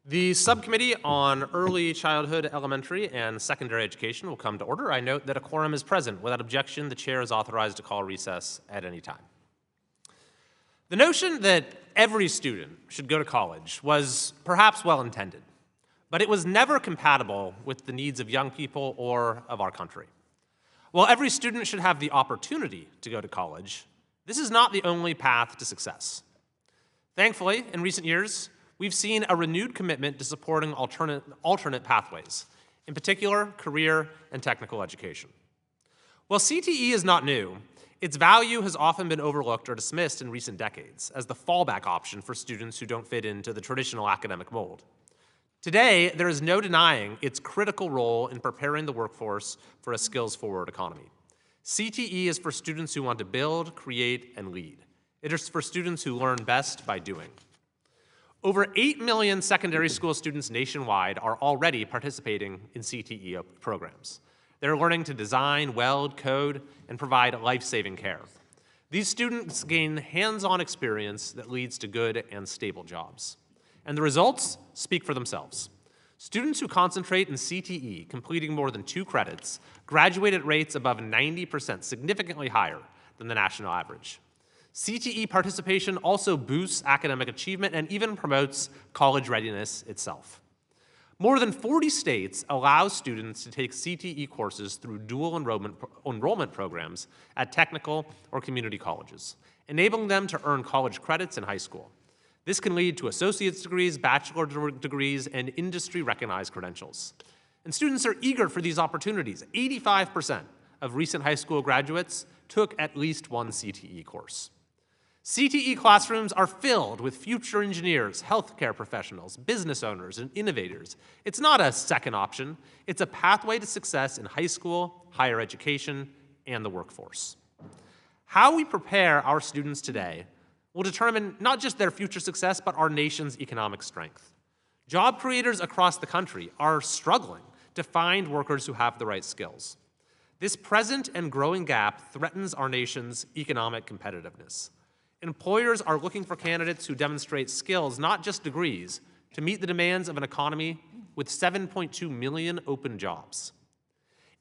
The subcommittee on early childhood, elementary, and secondary education will come to order. I note that a quorum is present. Without objection, the chair is authorized to call recess at any time. The notion that every student should go to college was perhaps well intended, but it was never compatible with the needs of young people or of our country. While every student should have the opportunity to go to college, this is not the only path to success. Thankfully, in recent years, we've seen a renewed commitment to supporting alternate pathways, in particular, career and technical education. While CTE is not new, its value has often been overlooked or dismissed in recent decades as the fallback option for students who don't fit into the traditional academic mold. Today, there is no denying its critical role in preparing the workforce for a skills-forward economy. CTE is for students who want to build, create, and lead. It is for students who learn best by doing. Over 8 million secondary school students nationwide are already participating in CTE programs. They're learning to design, weld, code, and provide life-saving care. These students gain hands-on experience that leads to good and stable jobs. And the results speak for themselves. Students who concentrate in CTE, completing more than 2 credits, graduate at rates above 90%, significantly higher than the national average. CTE participation also boosts academic achievement and even promotes college readiness itself. More than 40 states allow students to take CTE courses through dual enrollment programs at technical or community colleges, enabling them to earn college credits in high school. This can lead to associate's degrees, bachelor degrees, and industry-recognized credentials. And students are eager for these opportunities. 85% of recent high school graduates took at least one CTE course. CTE classrooms are filled with future engineers, healthcare professionals, business owners, and innovators. It's not a second option. It's a pathway to success in high school, higher education, and the workforce. How we prepare our students today will determine not just their future success, but our nation's economic strength. Job creators across the country are struggling to find workers who have the right skills. This present and growing gap threatens our nation's economic competitiveness. Employers are looking for candidates who demonstrate skills, not just degrees, to meet the demands of an economy with 7.2 million open jobs.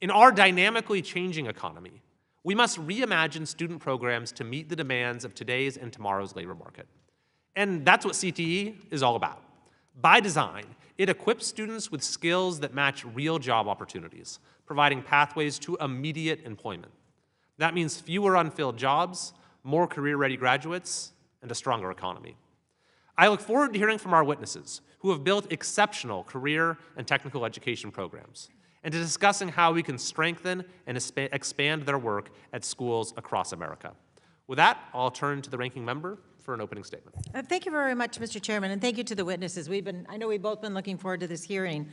In our dynamically changing economy, we must reimagine student programs to meet the demands of today's and tomorrow's labor market. And that's what CTE is all about. By design, it equips students with skills that match real job opportunities, providing pathways to immediate employment. That means fewer unfilled jobs, more career-ready graduates, and a stronger economy. I look forward to hearing from our witnesses who have built exceptional career and technical education programs, and to discussing how we can strengthen and expand their work at schools across America. With that, I'll turn to the ranking member for an opening statement. Thank you very much, Mr. Chairman, and thank you to the witnesses. I know we've both been looking forward to this hearing.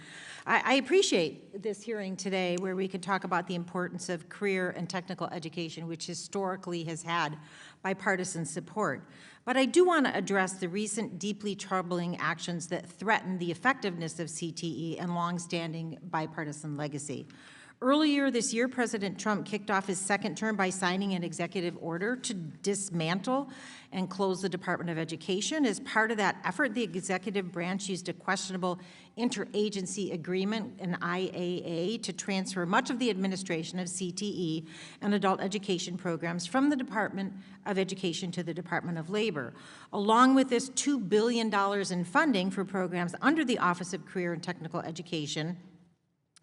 I appreciate this hearing today where we can talk about the importance of career and technical education, which historically has had bipartisan support. But I do want to address the recent deeply troubling actions that threaten the effectiveness of CTE and longstanding bipartisan legacy. Earlier this year, President Trump kicked off his second term by signing an executive order to dismantle and close the Department of Education. As part of that effort, the executive branch used a questionable interagency agreement, an IAA, to transfer much of the administration of CTE and adult education programs from the Department of Education to the Department of Labor. Along with this, $2 billion in funding for programs under the Office of Career and Technical Education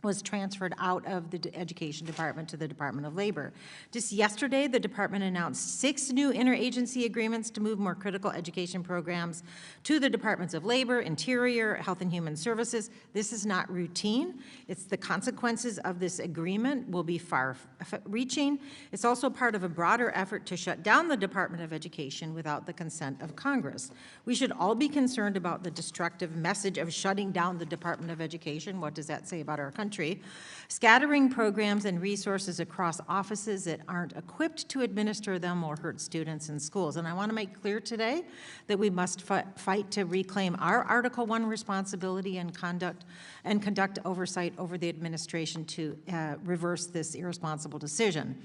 was transferred out of the Education Department to the Department of Labor. Just yesterday, the department announced 6 new interagency agreements to move more critical education programs to the Departments of Labor, Interior, Health and Human Services. This is not routine. It's the consequences of this agreement will be far-reaching. It's also part of a broader effort to shut down the Department of Education without the consent of Congress. We should all be concerned about the destructive message of shutting down the Department of Education. What does that say about our country? country, scattering programs and resources across offices that aren't equipped to administer them will hurt students in schools. And I want to make clear today that we must fight to reclaim our Article I responsibility and conduct oversight over the administration to reverse this irresponsible decision.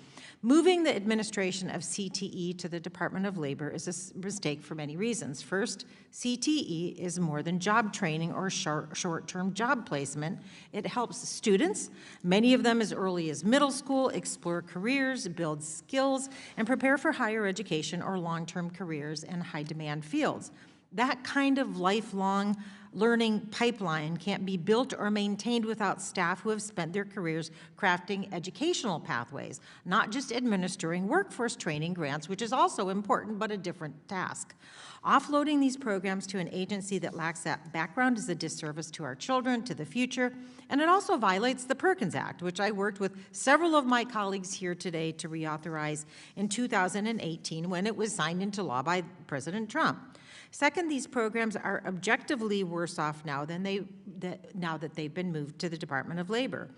Moving the administration of CTE to the Department of Labor is a mistake for many reasons. First, CTE is more than job training or short-term job placement. It helps students, many of them as early as middle school, explore careers, build skills, and prepare for higher education or long-term careers in high-demand fields. That kind of lifelong learning pipeline can't be built or maintained without staff who have spent their careers crafting educational pathways, not just administering workforce training grants, which is also important but a different task. Offloading these programs to an agency that lacks that background is a disservice to our children, to the future, and it also violates the Perkins Act, which I worked with several of my colleagues here today to reauthorize in 2018 when it was signed into law by President Trump. Second, these programs are objectively worse off now now that they've been moved to the Department of Labor.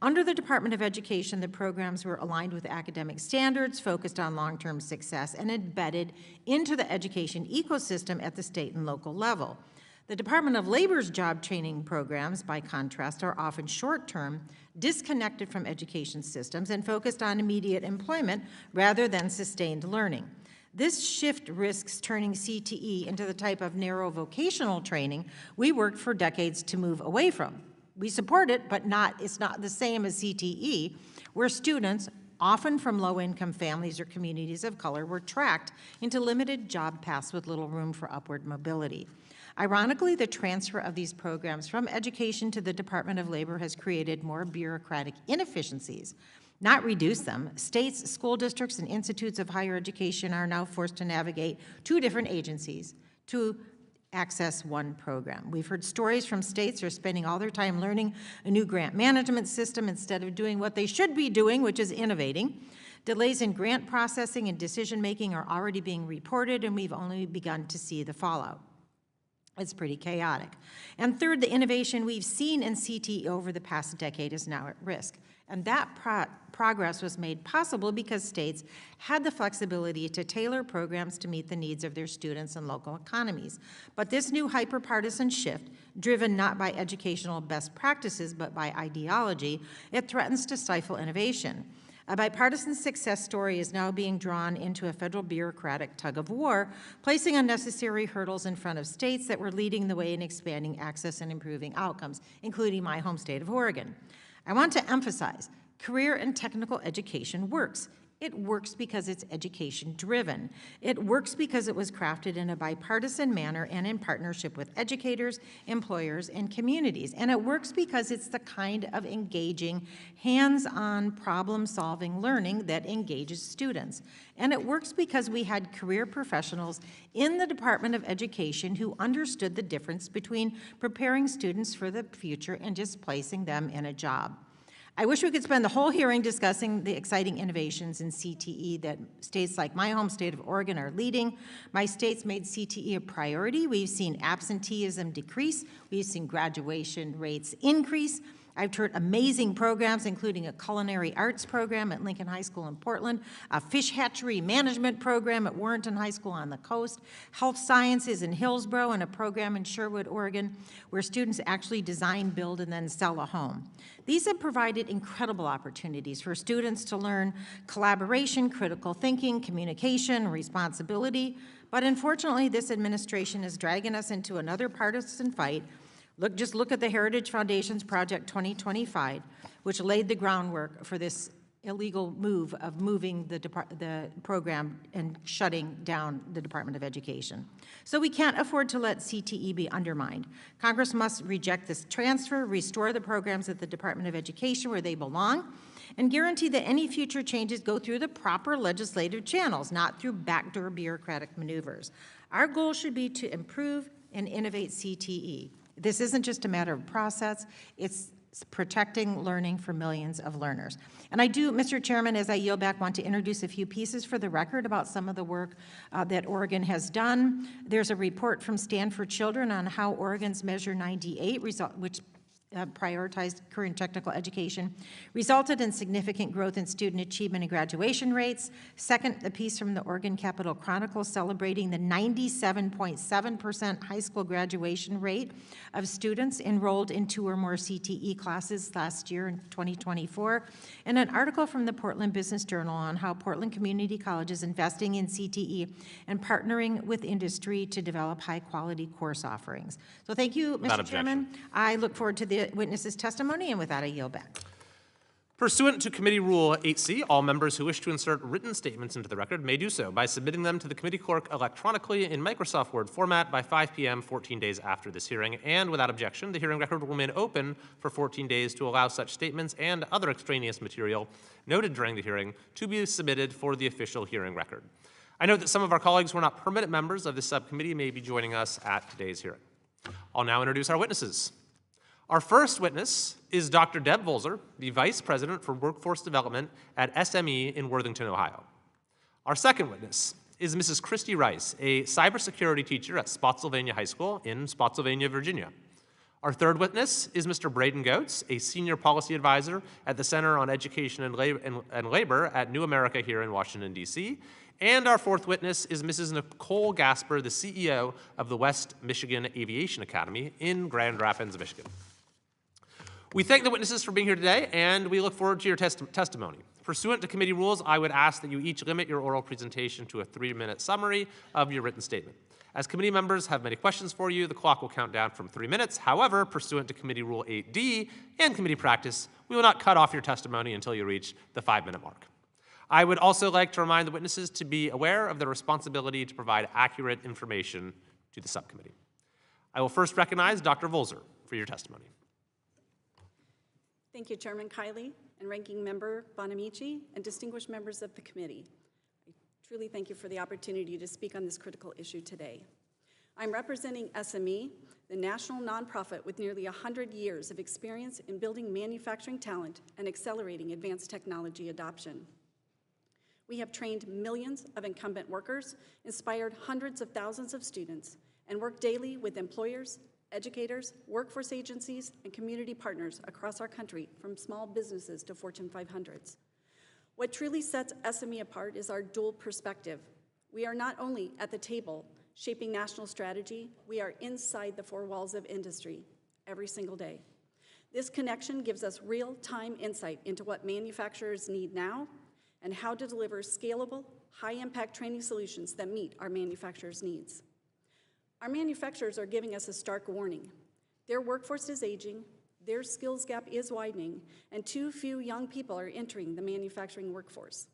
Under the Department of Education, the programs were aligned with academic standards, focused on long-term success, and embedded into the education ecosystem at the state and local level. The Department of Labor's job training programs, by contrast, are often short-term, disconnected from education systems, and focused on immediate employment rather than sustained learning. This shift risks turning CTE into the type of narrow vocational training we worked for decades to move away from. We support it, but it's not the same as CTE, where students, often from low-income families or communities of color, were tracked into limited job paths with little room for upward mobility. Ironically, the transfer of these programs from education to the Department of Labor has created more bureaucratic inefficiencies, not reduce them. States, school districts, and institutes of higher education are now forced to navigate two different agencies to access one program. We've heard stories from states who are spending all their time learning a new grant management system instead of doing what they should be doing, which is innovating. Delays in grant processing and decision-making are already being reported, and we've only begun to see the fallout. It's pretty chaotic. And third, the innovation we've seen in CTE over the past decade is now at risk. And that progress was made possible because states had the flexibility to tailor programs to meet the needs of their students and local economies. But this new hyper-partisan shift, driven not by educational best practices but by ideology, it threatens to stifle innovation. A bipartisan success story is now being drawn into a federal bureaucratic tug-of-war, placing unnecessary hurdles in front of states that were leading the way in expanding access and improving outcomes, including my home state of Oregon. I want to emphasize, career and technical education works. It works because it's education-driven. It works because it was crafted in a bipartisan manner and in partnership with educators, employers, and communities. And it works because it's the kind of engaging, hands-on problem-solving learning that engages students. And it works because we had career professionals in the Department of Education who understood the difference between preparing students for the future and just placing them in a job. I wish we could spend the whole hearing discussing the exciting innovations in CTE that states like my home state of Oregon are leading. My state's made CTE a priority. We've seen absenteeism decrease. We've seen graduation rates increase. I've heard amazing programs, including a culinary arts program at Lincoln High School in Portland, a fish hatchery management program at Warrenton High School on the coast, health sciences in Hillsborough, and a program in Sherwood, Oregon, where students actually design, build, and then sell a home. These have provided incredible opportunities for students to learn collaboration, critical thinking, communication, responsibility, but unfortunately, this administration is dragging us into another partisan fight. Just look at the Heritage Foundation's Project 2025, which laid the groundwork for this illegal move of moving the program and shutting down the Department of Education. So we can't afford to let CTE be undermined. Congress must reject this transfer, restore the programs at the Department of Education where they belong, and guarantee that any future changes go through the proper legislative channels, not through backdoor bureaucratic maneuvers. Our goal should be to improve and innovate CTE. This isn't just a matter of process, it's protecting learning for millions of learners. And I do, Mr. Chairman, as I yield back, want to introduce a few pieces for the record about some of the work that Oregon has done. There's a report from Stanford Children on how Oregon's Measure 98 result, which prioritized career and technical education, resulted in significant growth in student achievement and graduation rates. Second, a piece from the Oregon Capitol Chronicle celebrating the 97.7% high school graduation rate of students enrolled in 2 or more CTE classes last year in 2024, and an article from the Portland Business Journal on how Portland Community College is investing in CTE and partnering with industry to develop high-quality course offerings. So thank you, Mr. Chairman. I look forward to the witness's testimony, and with that, I yield back. Pursuant to Committee Rule 8C, all members who wish to insert written statements into the record may do so by submitting them to the committee clerk electronically in Microsoft Word format by 5 p.m. 14 days after this hearing, and without objection, the hearing record will remain open for 14 days to allow such statements and other extraneous material noted during the hearing to be submitted for the official hearing record. I note that some of our colleagues who are not permanent members of this subcommittee may be joining us at today's hearing. I'll now introduce our witnesses. Our first witness is Dr. Deb Volzer, the Vice President for Workforce Development at SME in Worthington, Ohio. Our second witness is Mrs. Christy Rice, a cybersecurity teacher at Spotsylvania High School in Spotsylvania, Virginia. Our third witness is Mr. Braden Goetz, a senior policy advisor at the Center on Education and Labor at New America here in Washington, D.C. And our fourth witness is Mrs. Nicole Gasper, the CEO of the West Michigan Aviation Academy in Grand Rapids, Michigan. We thank the witnesses for being here today, and we look forward to your testimony. Pursuant to committee rules, I would ask that you each limit your oral presentation to a 3-minute summary of your written statement. As committee members have many questions for you, the clock will count down from 3 minutes. However, pursuant to Committee Rule 8D and committee practice, we will not cut off your testimony until you reach the 5-minute mark. I would also like to remind the witnesses to be aware of their responsibility to provide accurate information to the subcommittee. I will first recognize Dr. Volzer for your testimony. Thank you, Chairman Kiley and Ranking Member Bonamici and distinguished members of the committee. I truly thank you for the opportunity to speak on this critical issue today. I'm representing SME, the national nonprofit with nearly 100 years of experience in building manufacturing talent and accelerating advanced technology adoption. We have trained millions of incumbent workers, inspired hundreds of thousands of students, and work daily with employers, educators, workforce agencies, and community partners across our country, from small businesses to Fortune 500s. What truly sets SME apart is our dual perspective. We are not only at the table shaping national strategy, we are inside the 4 walls of industry every single day. This connection gives us real-time insight into what manufacturers need now and how to deliver scalable, high-impact training solutions that meet our manufacturers' needs. Our manufacturers are giving us a stark warning. Their workforce is aging, their skills gap is widening, and too few young people are entering the manufacturing workforce.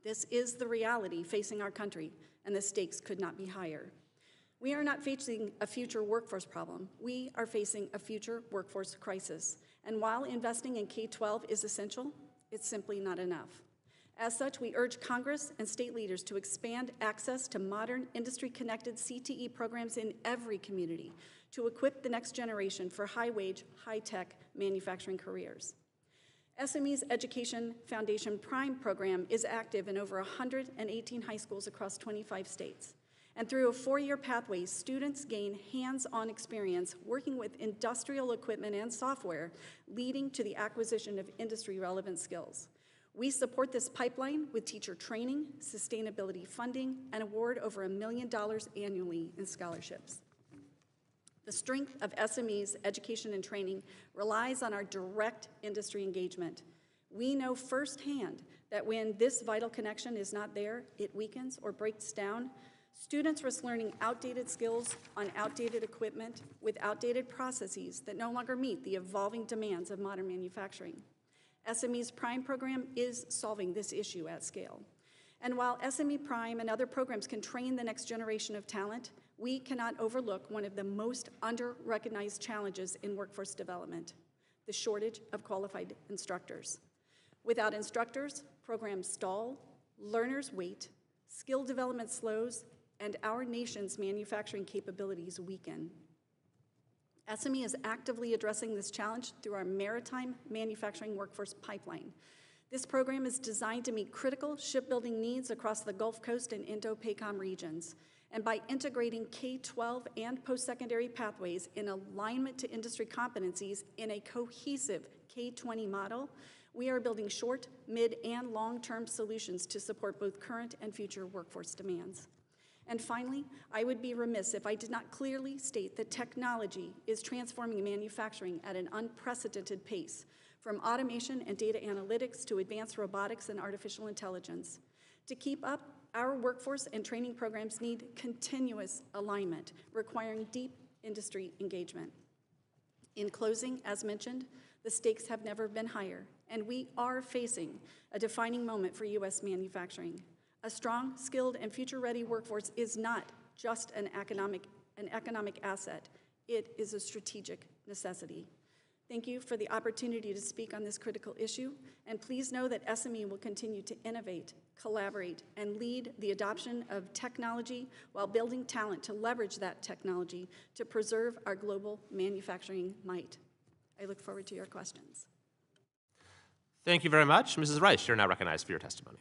This is the reality facing our country, and the stakes could not be higher. We are not facing a future workforce problem. We are facing a future workforce crisis. And while investing in K-12 is essential, it's simply not enough. As such, we urge Congress and state leaders to expand access to modern industry-connected CTE programs in every community to equip the next generation for high-wage, high-tech manufacturing careers. SME's Education Foundation Prime program is active in over 118 high schools across 25 states. And through a 4-year pathway, students gain hands-on experience working with industrial equipment and software, leading to the acquisition of industry-relevant skills. We support this pipeline with teacher training, sustainability funding, and award over $1 million annually in scholarships. The strength of SME's education and training relies on our direct industry engagement. We know firsthand that when this vital connection is not there, it weakens or breaks down. Students risk learning outdated skills on outdated equipment with outdated processes that no longer meet the evolving demands of modern manufacturing. SME's Prime program is solving this issue at scale. And while SME Prime and other programs can train the next generation of talent, we cannot overlook one of the most under-recognized challenges in workforce development, the shortage of qualified instructors. Without instructors, programs stall, learners wait, skill development slows, and our nation's manufacturing capabilities weaken. SME is actively addressing this challenge through our Maritime Manufacturing Workforce Pipeline. This program is designed to meet critical shipbuilding needs across the Gulf Coast and Indo-PACOM regions. And by integrating K-12 and post-secondary pathways in alignment to industry competencies in a cohesive K-20 model, we are building short, mid, and long-term solutions to support both current and future workforce demands. And finally, I would be remiss if I did not clearly state that technology is transforming manufacturing at an unprecedented pace, from automation and data analytics to advanced robotics and artificial intelligence. To keep up, our workforce and training programs need continuous alignment, requiring deep industry engagement. In closing, as mentioned, the stakes have never been higher, and we are facing a defining moment for U.S. manufacturing. A strong, skilled, and future-ready workforce is not just an economic asset. It is a strategic necessity. Thank you for the opportunity to speak on this critical issue, and please know that SME will continue to innovate, collaborate, and lead the adoption of technology while building talent to leverage that technology to preserve our global manufacturing might. I look forward to your questions. Thank you very much. Mrs. Rice, you're now recognized for your testimony.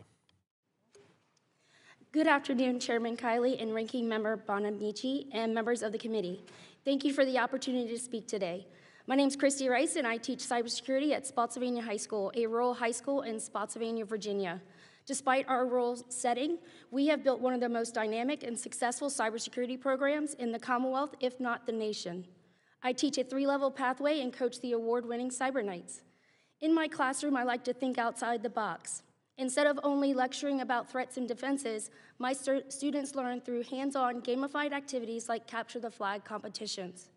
Good afternoon, Chairman Kiley and Ranking Member Bonamici and members of the committee. Thank you for the opportunity to speak today. My name is Christy Rice, and I teach cybersecurity at Spotsylvania High School, a rural high school in Spotsylvania, Virginia. Despite our rural setting, we have built one of the most dynamic and successful cybersecurity programs in the Commonwealth, if not the nation. I teach a 3-level pathway and coach the award-winning Cyber Knights. In my classroom, I like to think outside the box. Instead of only lecturing about threats and defenses, my students learn through hands-on gamified activities like capture the flag competitions.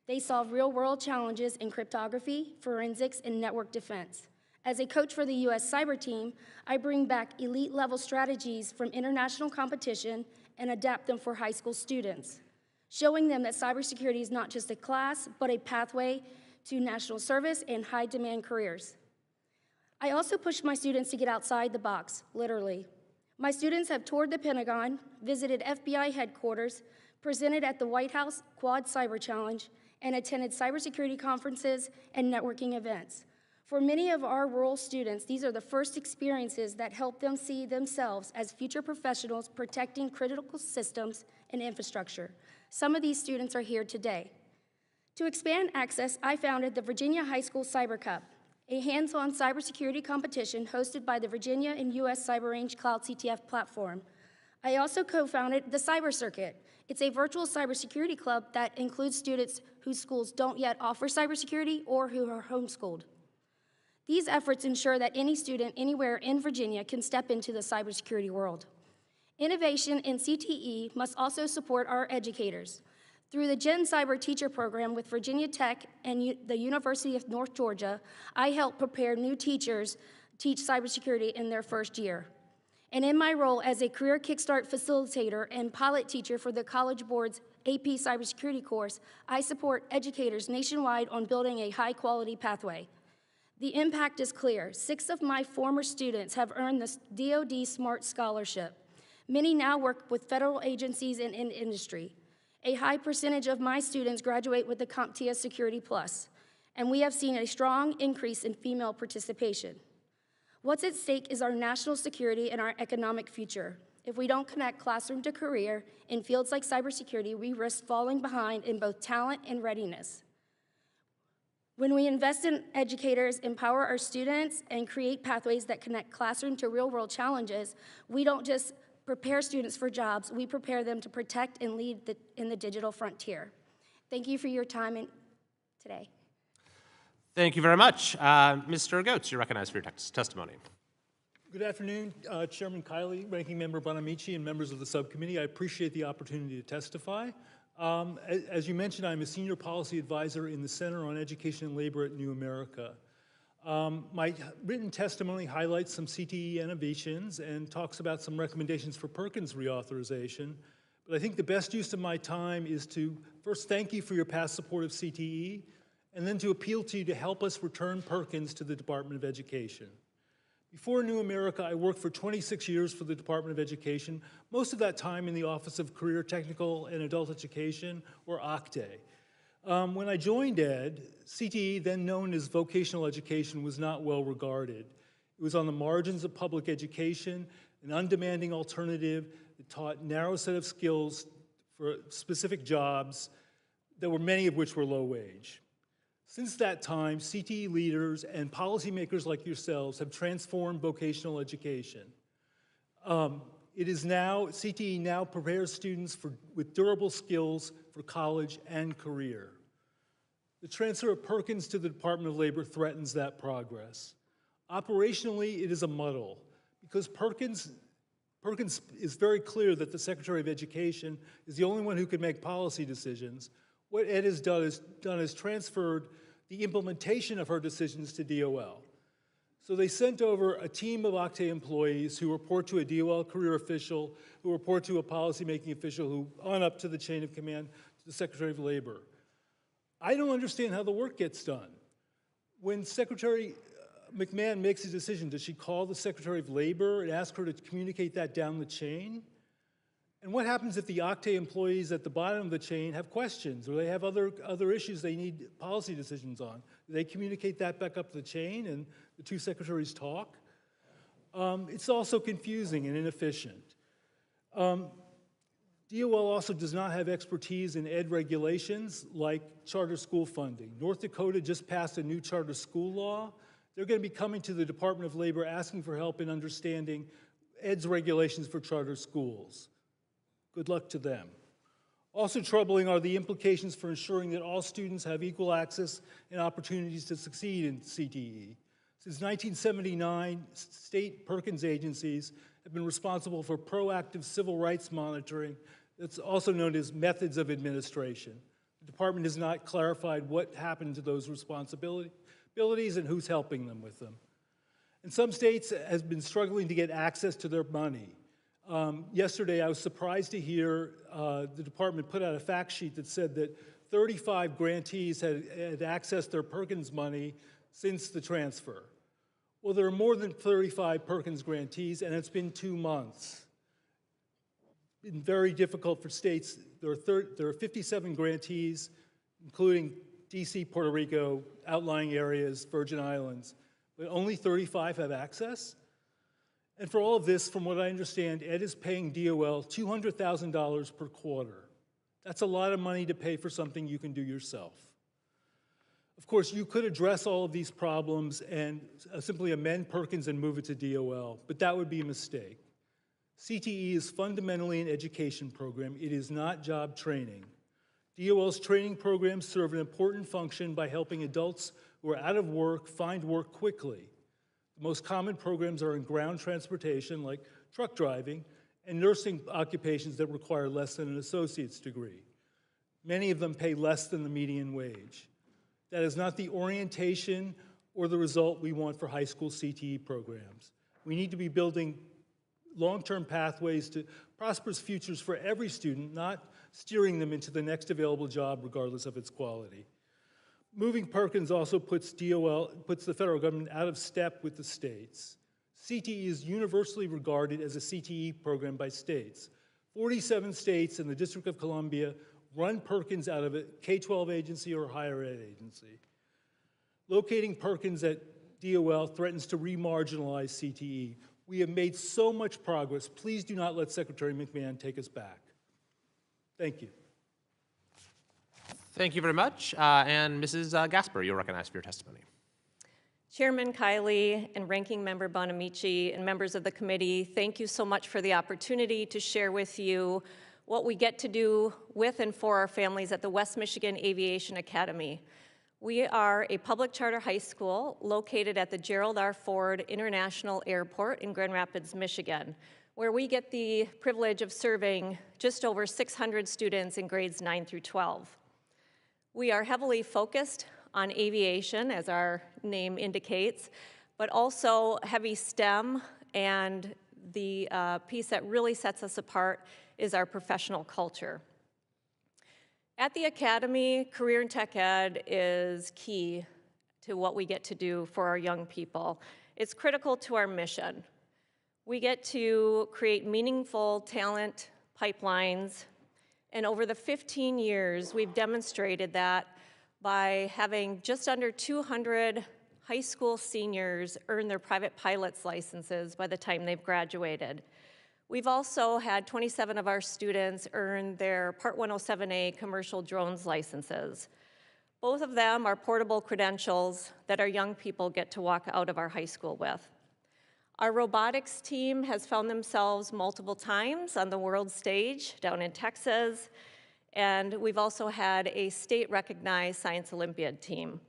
They solve real-world challenges in cryptography, forensics, and network defense. As a coach for the U.S. cyber team, I bring back elite-level strategies from international competition and adapt them for high school students, showing them that cybersecurity is not just a class, but a pathway to national service and high-demand careers. I also push my students to get outside the box, literally. My students have toured the Pentagon, visited FBI headquarters, presented at the White House Quad Cyber Challenge, and attended cybersecurity conferences and networking events. For many of our rural students, these are the first experiences that help them see themselves as future professionals protecting critical systems and infrastructure. Some of these students are here today. To expand access, I founded the Virginia High School Cyber Cup, a hands-on cybersecurity competition hosted by the Virginia and U.S. Cyber Range Cloud CTF platform. I also co-founded the Cyber Circuit. It's a virtual cybersecurity club that includes students whose schools don't yet offer cybersecurity or who are homeschooled. These efforts ensure that any student anywhere in Virginia can step into the cybersecurity world. Innovation in CTE must also support our educators. Through the Gen Cyber Teacher Program with Virginia Tech and the University of North Georgia, I help prepare new teachers teach cybersecurity in their first year. And in my role as a career kickstart facilitator and pilot teacher for the College Board's AP cybersecurity course, I support educators nationwide on building a high-quality pathway. The impact is clear. 6 of my former students have earned the DoD Smart Scholarship. Many now work with federal agencies and in industry. A high percentage of my students graduate with the CompTIA Security Plus, and we have seen a strong increase in female participation. What's at stake is our national security and our economic future. If we don't connect classroom to career in fields like cybersecurity, we risk falling behind in both talent and readiness. When we invest in educators, empower our students, and create pathways that connect classroom to real-world challenges, we don't just prepare students for jobs, we prepare them to protect and lead in the digital frontier. Thank you for your time today. Thank you very much. Mr. Goetz, you're recognized for your testimony. Good afternoon, Chairman Kiley, Ranking Member Bonamici, and members of the subcommittee. I appreciate the opportunity to testify. As you mentioned, I'm a senior policy advisor in the Center on Education and Labor at New America. My written testimony highlights some CTE innovations and talks about some recommendations for Perkins reauthorization. But I think the best use of my time is to first thank you for your past support of CTE, and then to appeal to you to help us return Perkins to the Department of Education. Before New America, I worked for 26 years for the Department of Education, most of that time in the Office of Career, Technical, and Adult Education, or OCTE. When I joined ED, CTE, then known as vocational education, was not well regarded. It was on the margins of public education, an undemanding alternative that taught narrow set of skills for specific jobs, many of which were low wage. Since that time, CTE leaders and policymakers like yourselves have transformed vocational education. CTE now prepares students with durable skills for college and career. The transfer of Perkins to the Department of Labor threatens that progress. Operationally, it is a muddle, because Perkins is very clear that the Secretary of Education is the only one who can make policy decisions. What Ed has done is transferred the implementation of her decisions to DOL. So they sent over a team of Octane employees who report to a DOL career official, who report to a policymaking official, who on up to the chain of command to the Secretary of Labor. I don't understand how the work gets done. When Secretary McMahon makes a decision, does she call the Secretary of Labor and ask her to communicate that down the chain? And what happens if the Octane employees at the bottom of the chain have questions, or they have other issues they need policy decisions on? Do they communicate that back up the chain and the two secretaries talk? It's also confusing and inefficient. DOL also does not have expertise in ed regulations like charter school funding. North Dakota just passed a new charter school law. They're going to be coming to the Department of Labor asking for help in understanding ed's regulations for charter schools. Good luck to them. Also troubling are the implications for ensuring that all students have equal access and opportunities to succeed in CTE. Since 1979, state Perkins agencies have been responsible for proactive civil rights monitoring. That's also known as methods of administration. The department has not clarified what happened to those responsibilities and who's helping them with them. And some states have been struggling to get access to their money. Yesterday, I was surprised to hear the department put out a fact sheet that said that 35 grantees had accessed their Perkins money since the transfer. Well, there are more than 35 Perkins grantees, and it's been 2 months. It's been very difficult for states. There are 57 grantees, including DC, Puerto Rico, outlying areas, Virgin Islands, but only 35 have access. And for all of this, from what I understand, Ed is paying DOL $200,000 per quarter. That's a lot of money to pay for something you can do yourself. Of course, you could address all of these problems and simply amend Perkins and move it to DOL, but that would be a mistake. CTE is fundamentally an education program. It is not job training. DOL's training programs serve an important function by helping adults who are out of work find work quickly. The most common programs are in ground transportation, like truck driving, and nursing occupations that require less than an associate's degree. Many of them pay less than the median wage. That is not the orientation or the result we want for high school CTE programs. We need to be building long-term pathways to prosperous futures for every student, not steering them into the next available job regardless of its quality. Moving Perkins also puts the federal government out of step with the states. CTE is universally regarded as a CTE program by states. 47 states and the District of Columbia run Perkins out of a K-12 agency or higher ed agency. Locating Perkins at DOL threatens to re-marginalize CTE. We have made so much progress. Please do not let Secretary McMahon take us back. Thank you. Thank you very much. And Mrs. Gasper, you're recognized for your testimony. Chairman Kiley and Ranking Member Bonamici and members of the committee, thank you so much for the opportunity to share with you what we get to do with and for our families at the West Michigan Aviation Academy. We are a public charter high school located at the Gerald R. Ford International Airport in Grand Rapids, Michigan, where we get the privilege of serving just over 600 students in grades 9 through 12. We are heavily focused on aviation, as our name indicates, but also heavy STEM, and the piece that really sets us apart is our professional culture. At the Academy, career and tech ed is key to what we get to do for our young people. It's critical to our mission. We get to create meaningful talent pipelines, and over the 15 years, we've demonstrated that by having just under 200 high school seniors earn their private pilot's licenses by the time they've graduated. We've also had 27 of our students earn their Part 107A commercial drones licenses. Both of them are portable credentials that our young people get to walk out of our high school with. Our robotics team has found themselves multiple times on the world stage down in Texas, and we've also had a state-recognized Science Olympiad team.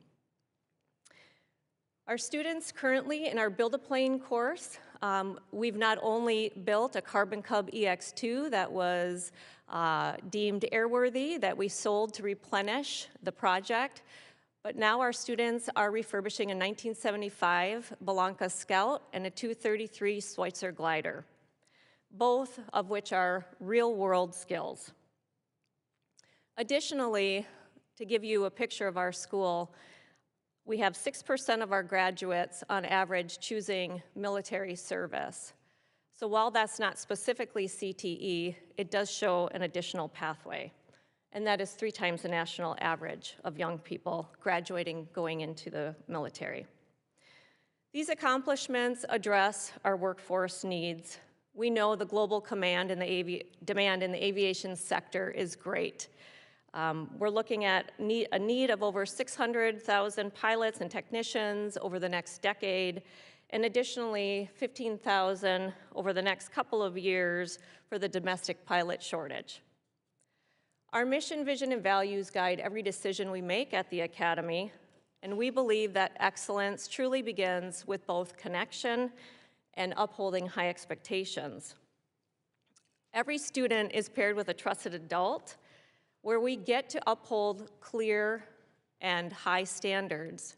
Our students currently in our Build a Plane course, we've not only built a Carbon Cub EX2 that was deemed airworthy, that we sold to replenish the project, but now our students are refurbishing a 1975 Belanca Scout and a 233 Schweitzer glider, both of which are real-world skills. Additionally, to give you a picture of our school, we have 6% of our graduates on average choosing military service. So while that's not specifically CTE, it does show an additional pathway. And that is 3 times the national average of young people graduating, going into the military. These accomplishments address our workforce needs. We know the global demand in the aviation sector is great. We're looking at a need of over 600,000 pilots and technicians over the next decade, and additionally 15,000 over the next couple of years for the domestic pilot shortage. Our mission, vision, and values guide every decision we make at the Academy, and we believe that excellence truly begins with both connection and upholding high expectations. Every student is paired with a trusted adult where we get to uphold clear and high standards.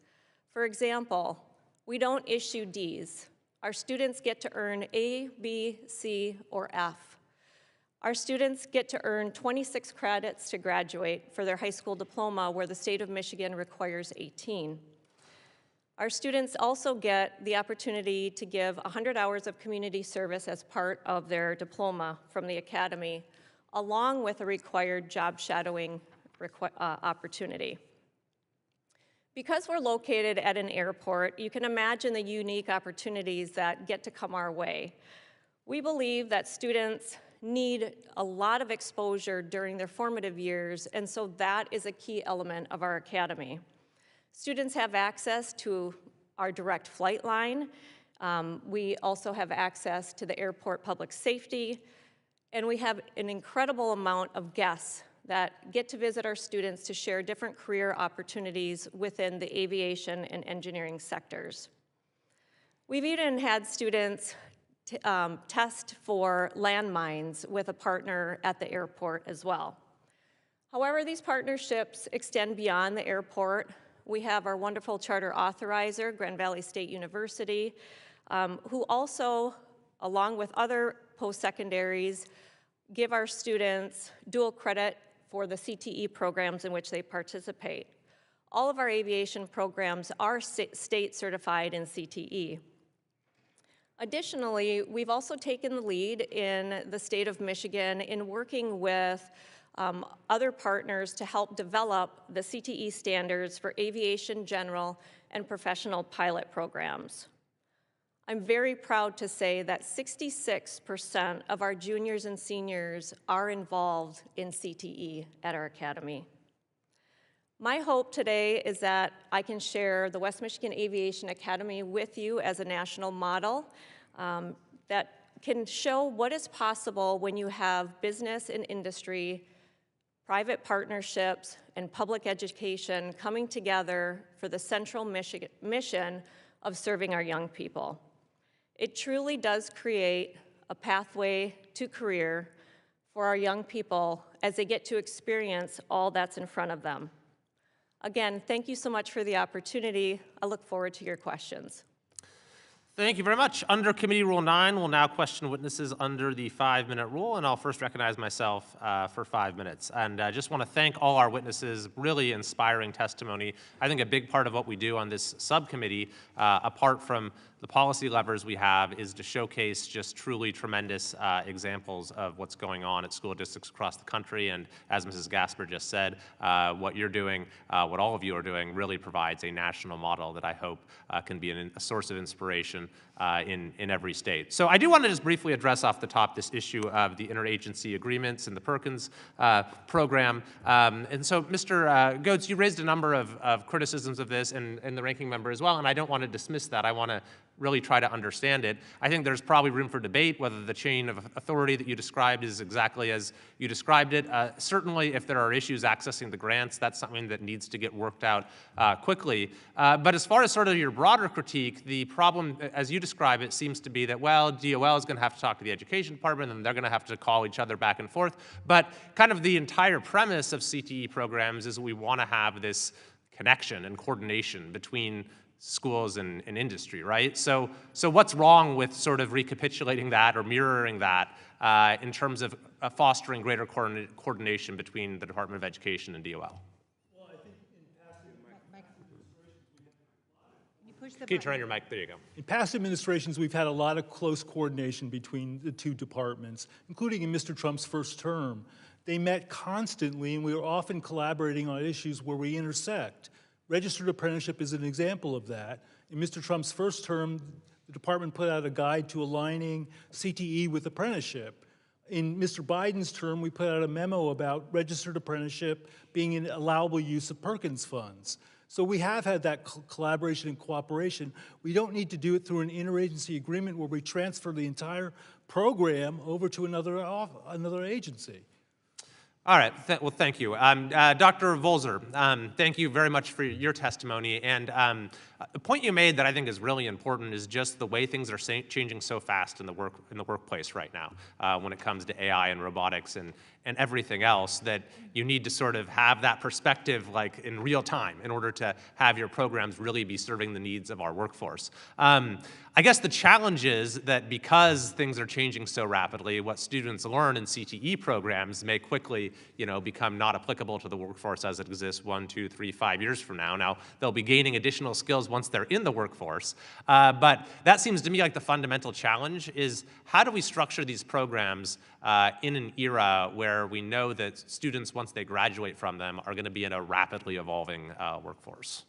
For example, we don't issue Ds. Our students get to earn A, B, C, or F. Our students get to earn 26 credits to graduate for their high school diploma, where the state of Michigan requires 18. Our students also get the opportunity to give 100 hours of community service as part of their diploma from the Academy, along with a required job shadowing opportunity. Because we're located at an airport, you can imagine the unique opportunities that get to come our way. We believe that students need a lot of exposure during their formative years, and so that is a key element of our academy. Students have access to our direct flight line. We also have access to the airport public safety, and we have an incredible amount of guests that get to visit our students to share different career opportunities within the aviation and engineering sectors. We've even had students test for landmines with a partner at the airport as well. However, these partnerships extend beyond the airport. We have our wonderful charter authorizer, Grand Valley State University, who also, along with other post-secondaries, give our students dual credit for the CTE programs in which they participate. All of our aviation programs are state certified in CTE. Additionally, we've also taken the lead in the state of Michigan in working with other partners to help develop the CTE standards for aviation general and professional pilot programs. I'm very proud to say that 66% of our juniors and seniors are involved in CTE at our academy. My hope today is that I can share the West Michigan Aviation Academy with you as a national model that can show what is possible when you have business and industry, private partnerships, and public education coming together for the central mission of serving our young people. It truly does create a pathway to career for our young people as they get to experience all that's in front of them. Again, thank you so much for the opportunity. I look forward to your questions. Thank you very much. Under Committee Rule 9, we'll now question witnesses under the 5-minute rule, and I'll first recognize myself for 5 minutes. And I just want to thank all our witnesses, really inspiring testimony. I think a big part of what we do on this subcommittee, apart from the policy levers we have, is to showcase just truly tremendous examples of what's going on at school districts across the country. And as Mrs. Gasper just said, what you're doing, what all of you are doing, really provides a national model that I hope can be a source of inspiration education in every state. So I do want to just briefly address off the top this issue of the interagency agreements and the Perkins program. And so, Mr. Goetz, you raised a number of criticisms of this, and the ranking member as well, and I don't want to dismiss that. I want to really try to understand it. I think there's probably room for debate whether the chain of authority that you described is exactly as you described it. Certainly, if there are issues accessing the grants, that's something that needs to get worked out quickly. But as far as sort of your broader critique, the problem, as you describe it, seems to be that, well, DOL is going to have to talk to the education department, and they're going to have to call each other back and forth. But kind of the entire premise of CTE programs is we want to have this connection and coordination between schools and industry, right? So what's wrong with sort of recapitulating that or mirroring that in terms of fostering greater coordination between the Department of Education and DOL? Well, I think in past Can you turn on your mic? There you go. In past administrations, we've had a lot of close coordination between the two departments, including in Mr. Trump's first term. They met constantly, and we were often collaborating on issues where we intersect. Registered apprenticeship is an example of that. In Mr. Trump's first term, the department put out a guide to aligning CTE with apprenticeship. In Mr. Biden's term, we put out a memo about registered apprenticeship being an allowable use of Perkins funds. So we have had that collaboration and cooperation. We don't need to do it through an interagency agreement where we transfer the entire program over to another agency. All right, well, thank you. Dr. Volzer, thank you very much for your testimony. And the point you made that I think is really important is just the way things are changing so fast in the workplace right now when it comes to AI and robotics and everything else, that you need to sort of have that perspective like in real time in order to have your programs really be serving the needs of our workforce. I guess the challenge is that because things are changing so rapidly, what students learn in CTE programs may quickly, become not applicable to the workforce as it exists 1, 2, 3, 5 years from now. Now, they'll be gaining additional skills once they're in the workforce, but that seems to me like the fundamental challenge is how do we structure these programs in an era where we know that students, once they graduate from them, are going to be in a rapidly evolving workforce?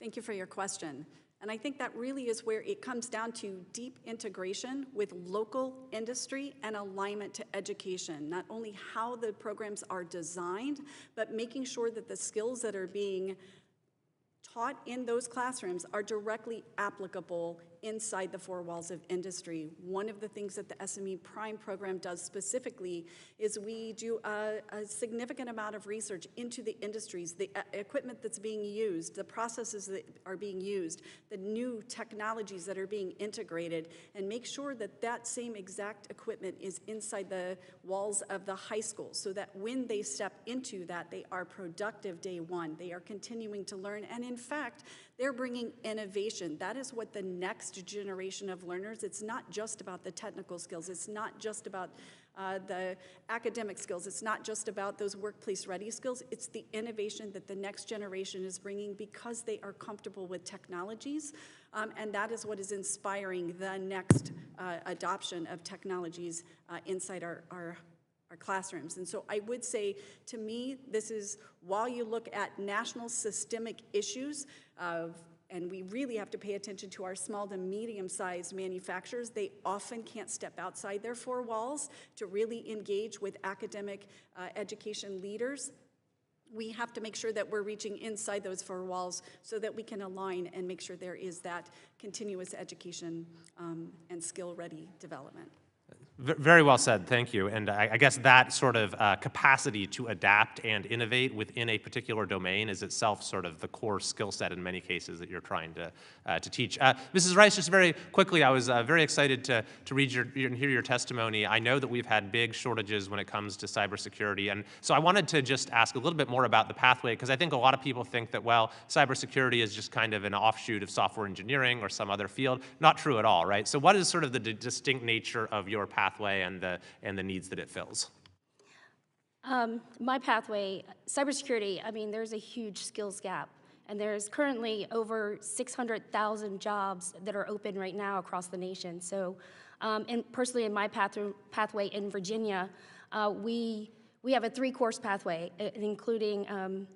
Thank you for your question. And I think that really is where it comes down to deep integration with local industry and alignment to education. Not only how the programs are designed, but making sure that the skills that are being taught in those classrooms are directly applicable inside the four walls of industry. One of the things that the SME Prime program does specifically is we do a significant amount of research into the industries, the equipment that's being used, the processes that are being used, the new technologies that are being integrated, and make sure that that same exact equipment is inside the walls of the high school so that when they step into that, they are productive day one. They are continuing to learn, and in fact, they're bringing innovation. That is what the next generation of learners, it's not just about the technical skills, it's not just about the academic skills, it's not just about those workplace ready skills, it's the innovation that the next generation is bringing because they are comfortable with technologies, and that is what is inspiring the next adoption of technologies inside our classrooms. And so I would say, to me, this is, while you look at national systemic issues and we really have to pay attention to our small to medium-sized manufacturers. They often can't step outside their four walls to really engage with academic education leaders. We have to make sure that we're reaching inside those four walls so that we can align and make sure there is that continuous education and skill-ready development. Very well said, thank you. And I guess that sort of capacity to adapt and innovate within a particular domain is itself sort of the core skill set in many cases that you're trying to teach. Mrs. Rice, just very quickly, I was very excited to read and hear your testimony. I know that we've had big shortages when it comes to cybersecurity, and so I wanted to just ask a little bit more about the pathway, because I think a lot of people think that, well, cybersecurity is just kind of an offshoot of software engineering or some other field. Not true at all, right? So what is sort of the distinct nature of your pathway and the needs that it fills? My pathway, cybersecurity, I mean, there's a huge skills gap. And there's currently over 600,000 jobs that are open right now across the nation. So, and personally in my pathway in Virginia, we have a 3-course pathway, including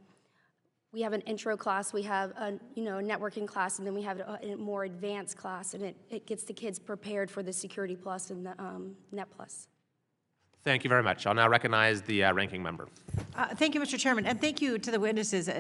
We have an intro class, we have a networking class, and then we have a more advanced class, and it gets the kids prepared for the Security Plus and the Net Plus. Thank you very much. I'll now recognize the ranking member. Thank you, Mr. Chairman, and thank you to the witnesses.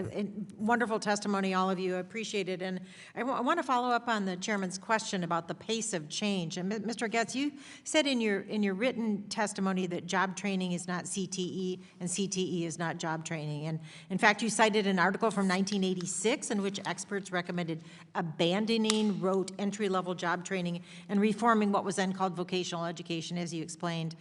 Wonderful testimony, all of you. I appreciate it. And I want to follow up on the chairman's question about the pace of change. And Mr. Getz, you said in your written testimony that job training is not CTE and CTE is not job training. And in fact, you cited an article from 1986 in which experts recommended abandoning rote entry-level job training and reforming what was then called vocational education, as you explained.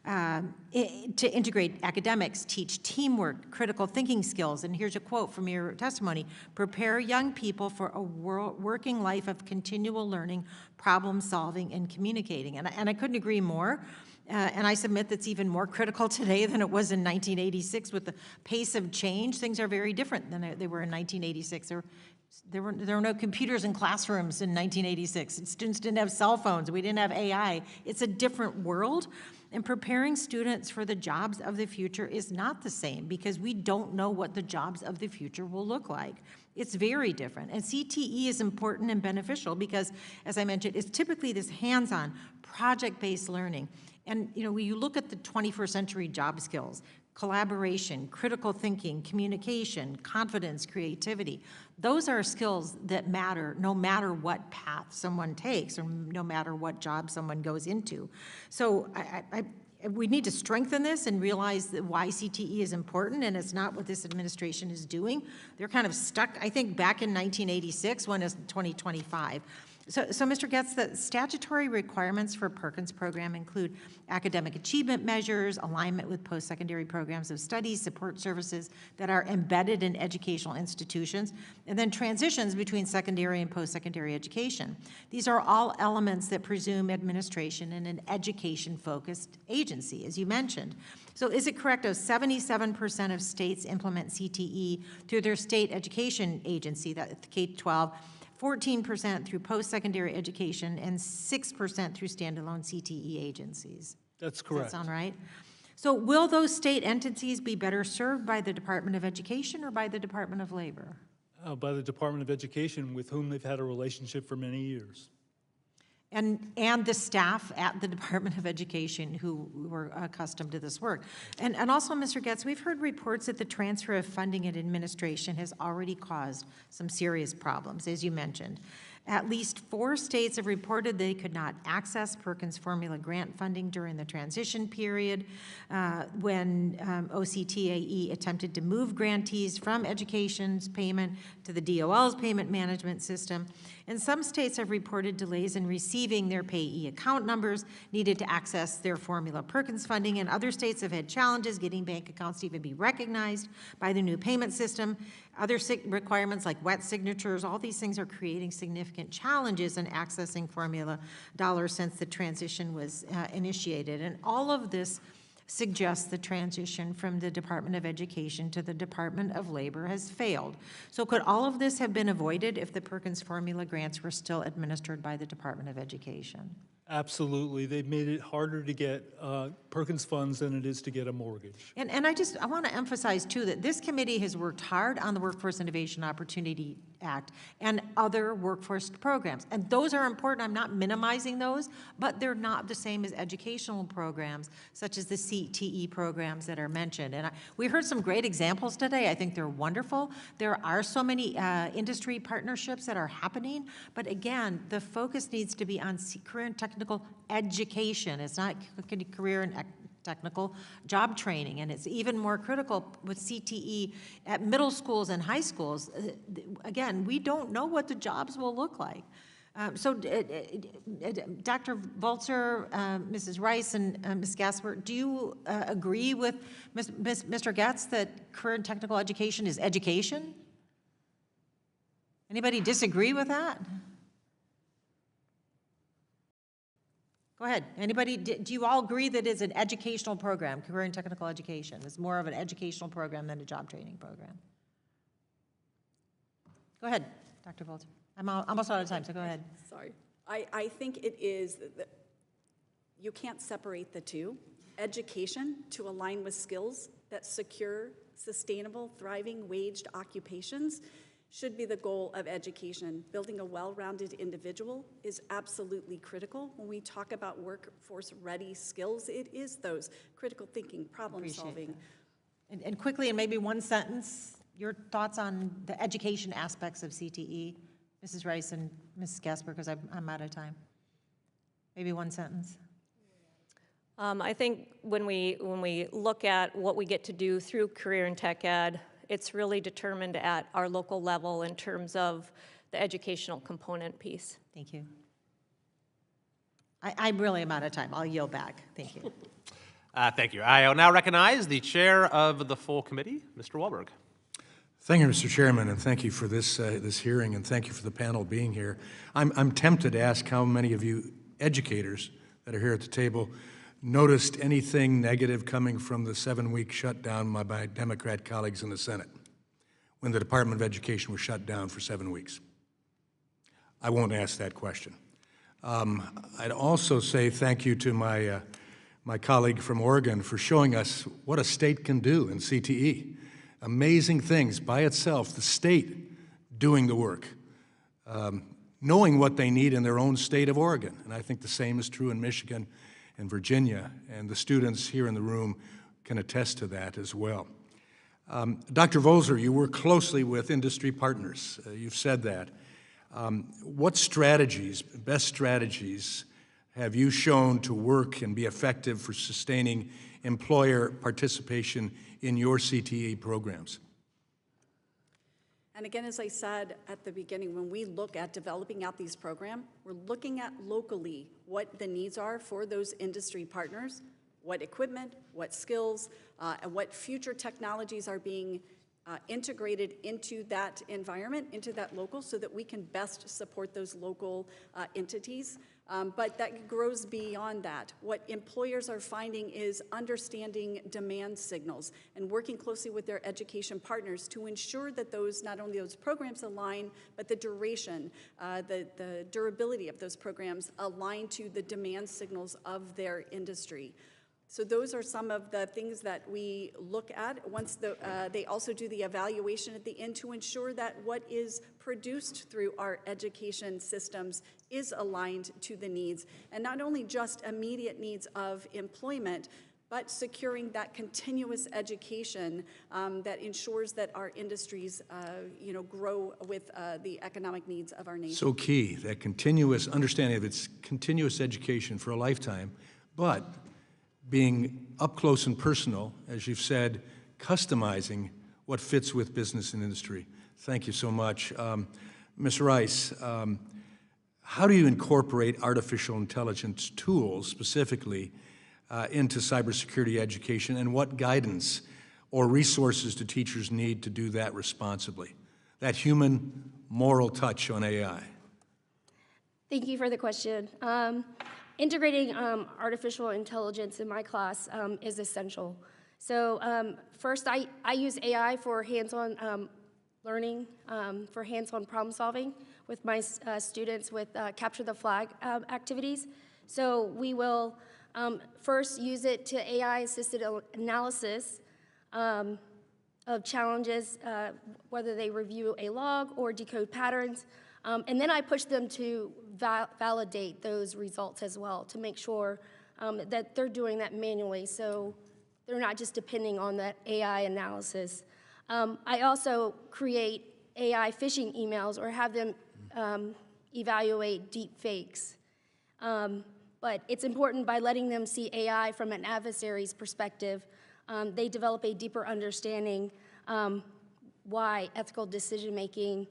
To integrate academics, teach teamwork, critical thinking skills. And here's a quote from your testimony: prepare young people for a working life of continual learning, problem solving, and communicating. And I couldn't agree more. And I submit that's even more critical today than it was in 1986 with the pace of change. Things are very different than they were in 1986. There were no computers in classrooms in 1986. Students didn't have cell phones. We didn't have AI. It's a different world. And preparing students for the jobs of the future is not the same because we don't know what the jobs of the future will look like. It's very different. And CTE is important and beneficial because, as I mentioned, it's typically this hands-on, project-based learning. And when you look at the 21st century job skills, collaboration, critical thinking, communication, confidence, creativity, those are skills that matter no matter what path someone takes or no matter what job someone goes into. So we need to strengthen this and realize that why CTE is important, and it's not what this administration is doing. They're kind of stuck, I think, back in 1986 when it's 2025. So Mr. Getz, the statutory requirements for Perkins program include academic achievement measures, alignment with post-secondary programs of study, support services that are embedded in educational institutions, and then transitions between secondary and post-secondary education. These are all elements that presume administration in an education-focused agency, as you mentioned. So is it correct that 77% of states implement CTE through their state education agency, that K-12, 14% through post-secondary education, and 6% through standalone CTE agencies? That's correct. Does that sound right? So will those state entities be better served by the Department of Education or by the Department of Labor? By the Department of Education, with whom they've had a relationship for many years. And the staff at the Department of Education who were accustomed to this work. And also, Mr. Getz, we've heard reports that the transfer of funding and administration has already caused some serious problems, as you mentioned. At least 4 states have reported they could not access Perkins formula grant funding during the transition period when OCTAE attempted to move grantees from education's payment to the DOL's payment management system. And some states have reported delays in receiving their payee account numbers needed to access their formula Perkins funding, and other states have had challenges getting bank accounts to even be recognized by the new payment system. Other requirements like wet signatures, all these things are creating significant challenges in accessing formula dollars since the transition was initiated. And all of this suggests the transition from the Department of Education to the Department of Labor has failed. So could all of this have been avoided if the Perkins formula grants were still administered by the Department of Education? Absolutely. They've made it harder to get Perkins funds than it is to get a mortgage. And I want to emphasize, too, that this committee has worked hard on the Workforce Innovation Opportunity Act and other workforce programs. And those are important. I'm not minimizing those, but they're not the same as educational programs, such as the CTE programs that are mentioned. And we heard some great examples today. I think they're wonderful. There are so many industry partnerships that are happening. But again, the focus needs to be on career and technical education. It's not career and technical job training, and it's even more critical with CTE at middle schools and high schools. Again, we don't know what the jobs will look like. So Dr. Volzer, Mrs. Rice, and Ms. Gasper, do you agree with Mr. Getz that career and technical education is education? Anybody disagree with that? Go ahead. Anybody, do you all agree that it's an educational program, career and technical education? It's more of an educational program than a job training program? Go ahead, Dr. Volter. I'm almost out of time, so go ahead. Sorry. I think it is, you can't separate the two. Education to align with skills that secure sustainable, thriving, waged occupations should be the goal of education. Building a well-rounded individual is absolutely critical. When we talk about workforce-ready skills, it is those critical thinking, problem solving. And quickly, in maybe one sentence, your thoughts on the education aspects of CTE, Mrs. Rice and Mrs. Gasper, because I'm out of time. Maybe one sentence. I think when we look at what we get to do through career and tech ed, it's really determined at our local level in terms of the educational component piece. Thank you. I really am out of time. I'll yield back. Thank you. Thank you. I now recognize the chair of the full committee, Mr. Wahlberg. Thank you, Mr. Chairman, and thank you for this hearing, and thank you for the panel being here. I'm tempted to ask how many of you educators that are here at the table noticed anything negative coming from the 7-week shutdown by my Democrat colleagues in the Senate when the Department of Education was shut down for 7 weeks. I won't ask that question. I'd also say thank you to my colleague from Oregon for showing us what a state can do in CTE. Amazing things by itself, the state doing the work, knowing what they need in their own state of Oregon. And I think the same is true in Michigan and Virginia, and the students here in the room can attest to that as well. Dr. Volzer, you work closely with industry partners. You've said that. What strategies, best strategies, have you shown to work and be effective for sustaining employer participation in your CTE programs? And again, as I said at the beginning, when we look at developing out these programs, we're looking at locally what the needs are for those industry partners, what equipment, what skills, and what future technologies are being integrated into that environment, into that local, so that we can best support those local entities. But that grows beyond that. What employers are finding is understanding demand signals and working closely with their education partners to ensure that those, not only those programs align, but the duration, the durability of those programs align to the demand signals of their industry. So those are some of the things that we look at. Once they also do the evaluation at the end to ensure that what is produced through our education systems is aligned to the needs, and not only just immediate needs of employment, but securing that continuous education that ensures that our industries grow with the economic needs of our nation. So key, that continuous understanding of its continuous education for a lifetime, but being up close and personal, as you've said, customizing what fits with business and industry. Thank you so much. Ms. Rice, how do you incorporate artificial intelligence tools specifically into cybersecurity education, and what guidance or resources do teachers need to do that responsibly? That human moral touch on AI. Thank you for the question. Integrating artificial intelligence in my class is essential. So first, I use AI for hands-on learning, for hands-on problem solving with my students with capture the flag activities. So we will first use it to AI-assisted analysis of challenges, whether they review a log or decode patterns. And then I push them to validate those results as well to make sure that they're doing that manually, so they're not just depending on that AI analysis. I also create AI phishing emails or have them evaluate deep fakes. But it's important by letting them see AI from an adversary's perspective, they develop a deeper understanding why ethical decision-making,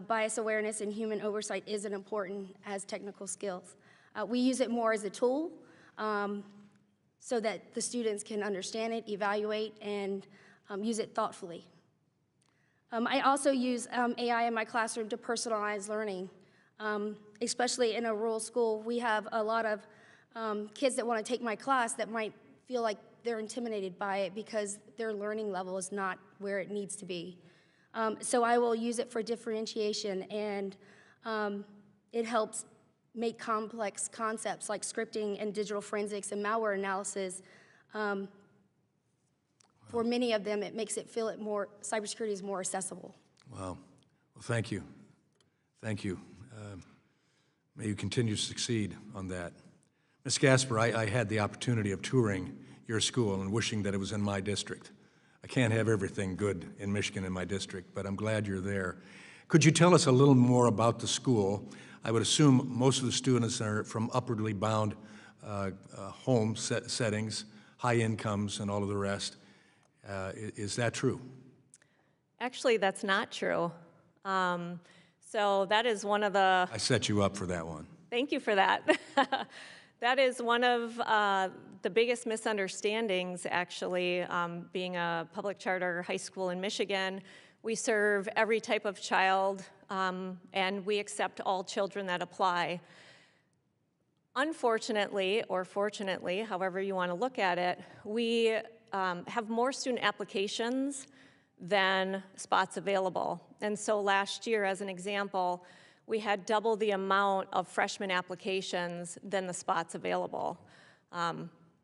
bias awareness, and human oversight isn't important as technical skills. We use it more as a tool so that the students can understand it, evaluate, and use it thoughtfully. I also use AI in my classroom to personalize learning, especially in a rural school. We have a lot of kids that want to take my class that might feel like they're intimidated by it because their learning level is not where it needs to be. So I will use it for differentiation, and it helps make complex concepts like scripting and digital forensics and malware analysis for many of them, it makes it feel cybersecurity is more accessible. Wow. Well, thank you. Thank you. May you continue to succeed on that. Ms. Gasper, I had the opportunity of touring your school and wishing that it was in my district. I can't have everything good in Michigan in my district, but I'm glad you're there. Could you tell us a little more about the school? I would assume most of the students are from upwardly bound home settings, high incomes, and all of the rest. Is that true? Actually, that's not true. So that is one of the... I set you up for that one. Thank you for that. That is one of the biggest misunderstandings, actually, being a public charter high school in Michigan. We serve every type of child, and we accept all children that apply. Unfortunately, or fortunately, however you want to look at it, we have more student applications than spots available. And so last year, as an example, we had double the amount of freshman applications than the spots available.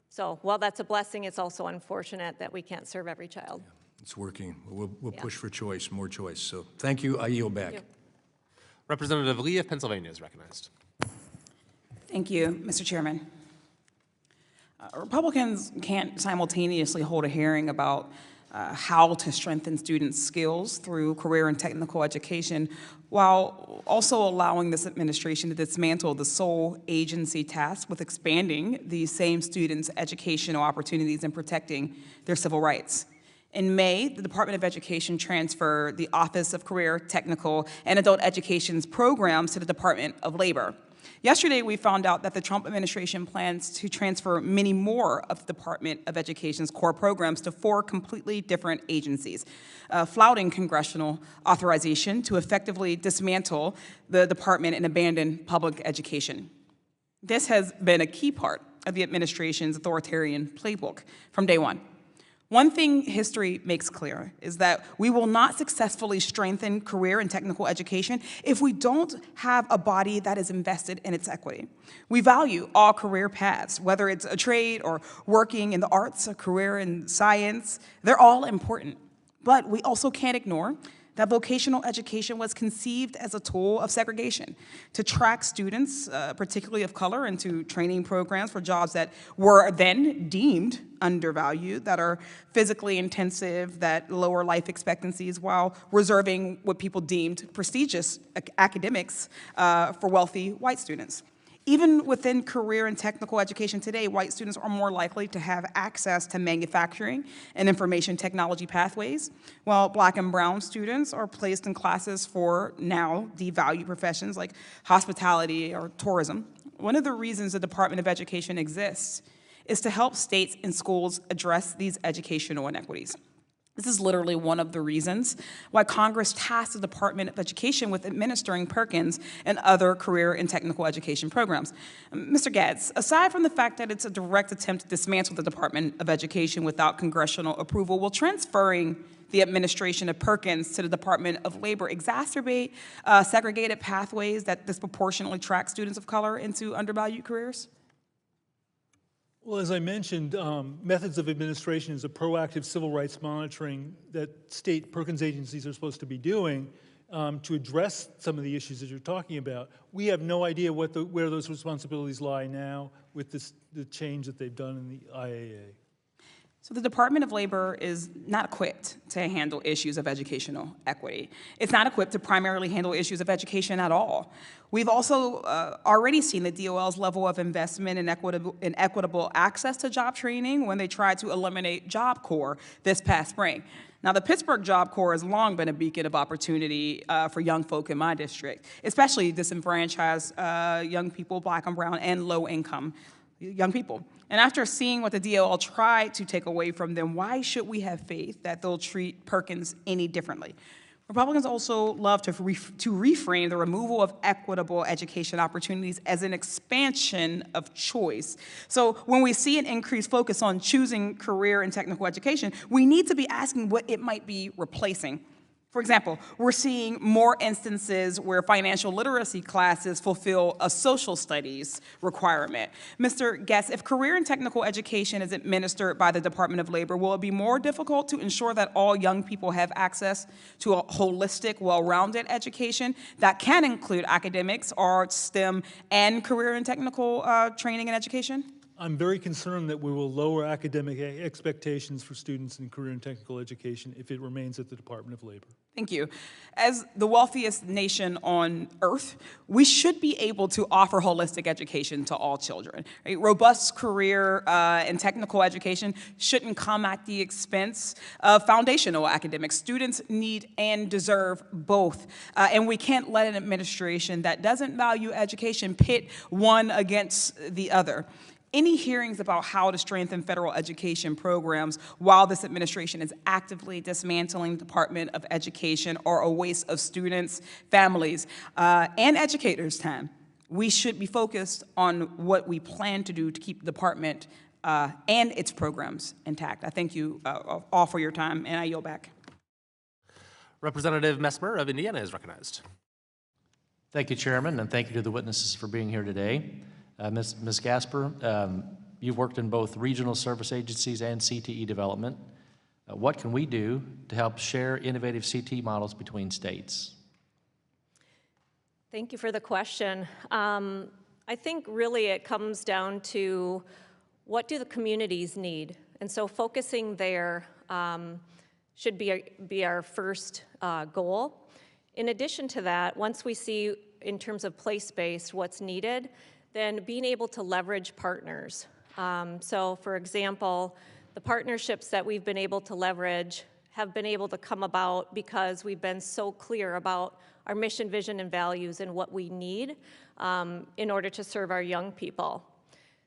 So while that's a blessing, it's also unfortunate that we can't serve every child. Yeah, it's working. We'll push for choice, more choice. So thank you. I yield back. Representative Lee of Pennsylvania is recognized. Thank you, Mr. Chairman. Republicans can't simultaneously hold a hearing about how to strengthen students' skills through career and technical education while also allowing this administration to dismantle the sole agency tasked with expanding these same students' educational opportunities and protecting their civil rights. In May, the Department of Education transferred the Office of Career, Technical, and Adult Education's programs to the Department of Labor. Yesterday, we found out that the Trump administration plans to transfer many more of the Department of Education's core programs to 4 completely different agencies, flouting congressional authorization to effectively dismantle the department and abandon public education. This has been a key part of the administration's authoritarian playbook from day one. One thing history makes clear is that we will not successfully strengthen career and technical education if we don't have a body that is invested in its equity. We value all career paths, whether it's a trade or working in the arts, a career in science, they're all important. But we also can't ignore that vocational education was conceived as a tool of segregation to track students, particularly of color, into training programs for jobs that were then deemed undervalued, that are physically intensive, that lower life expectancies, while reserving what people deemed prestigious academics for wealthy white students. Even within career and technical education today, white students are more likely to have access to manufacturing and information technology pathways, while Black and brown students are placed in classes for now devalued professions like hospitality or tourism. One of the reasons the Department of Education exists is to help states and schools address these educational inequities. This is literally one of the reasons why Congress tasked the Department of Education with administering Perkins and other career and technical education programs. Mr. Gads, aside from the fact that it's a direct attempt to dismantle the Department of Education without congressional approval, will transferring the administration of Perkins to the Department of Labor exacerbate segregated pathways that disproportionately track students of color into undervalued careers? Well, as I mentioned, methods of administration is a proactive civil rights monitoring that state Perkins agencies are supposed to be doing to address some of the issues that you're talking about. We have no idea where those responsibilities lie now with the change that they've done in the IAA. So the Department of Labor is not equipped to handle issues of educational equity. It's not equipped to primarily handle issues of education at all. We've also already seen the DOL's level of investment in equitable access to job training when they tried to eliminate Job Corps this past spring. Now, the Pittsburgh Job Corps has long been a beacon of opportunity for young folk in my district, especially disenfranchised young people, Black and brown, and low-income young people. And after seeing what the DOL tried to take away from them, why should we have faith that they'll treat Perkins any differently? Republicans also love to reframe the removal of equitable education opportunities as an expansion of choice. So when we see an increased focus on choosing career and technical education, we need to be asking what it might be replacing. For example, we're seeing more instances where financial literacy classes fulfill a social studies requirement. Mr. Guest, if career and technical education is administered by the Department of Labor, will it be more difficult to ensure that all young people have access to a holistic, well-rounded education that can include academics, arts, STEM, and career and technical training and education? I'm very concerned that we will lower academic expectations for students in career and technical education if it remains at the Department of Labor. Thank you. As the wealthiest nation on earth, we should be able to offer holistic education to all children. Right? Robust career and technical education shouldn't come at the expense of foundational academics. Students need and deserve both. And we can't let an administration that doesn't value education pit one against the other. Any hearings about how to strengthen federal education programs while this administration is actively dismantling the Department of Education are a waste of students, families, and educators' time. We should be focused on what we plan to do to keep the department and its programs intact. I thank you all for your time, and I yield back. Representative Messmer of Indiana is recognized. Thank you, Chairman, and thank you to the witnesses for being here today. Ms. Gasper, you've worked in both regional service agencies and CTE development. What can we do to help share innovative CTE models between states? Thank you for the question. I think really it comes down to what do the communities need? And so focusing there should be our first goal. In addition to that, once we see in terms of place-based what's needed, then being able to leverage partners. So for example, the partnerships that we've been able to leverage have been able to come about because we've been so clear about our mission, vision, and values and what we need in order to serve our young people.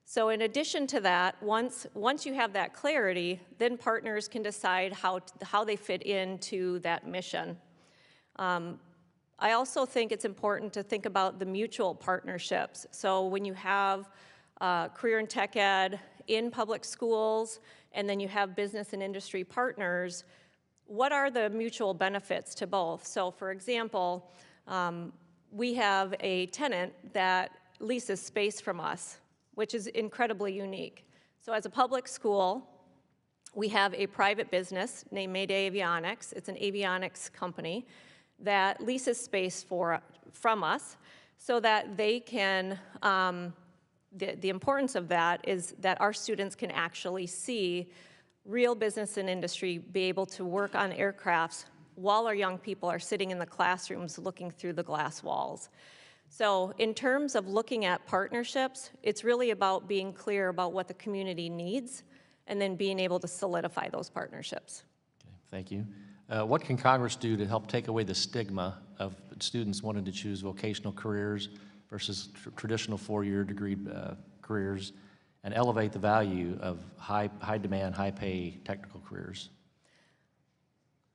So in addition to that, once you have that clarity, then partners can decide how they fit into that mission. I also think it's important to think about the mutual partnerships. So when you have career and tech ed in public schools, and then you have business and industry partners, what are the mutual benefits to both? So for example, we have a tenant that leases space from us, which is incredibly unique. So as a public school, we have a private business named Mayday Avionics. It's an avionics company that leases space from us so that they can, the importance of that is that our students can actually see real business and industry be able to work on aircrafts while our young people are sitting in the classrooms looking through the glass walls. So in terms of looking at partnerships, it's really about being clear about what the community needs and then being able to solidify those partnerships. Okay, thank you. What can Congress do to help take away the stigma of students wanting to choose vocational careers versus traditional four-year degree careers and elevate the value of high demand, high pay technical careers?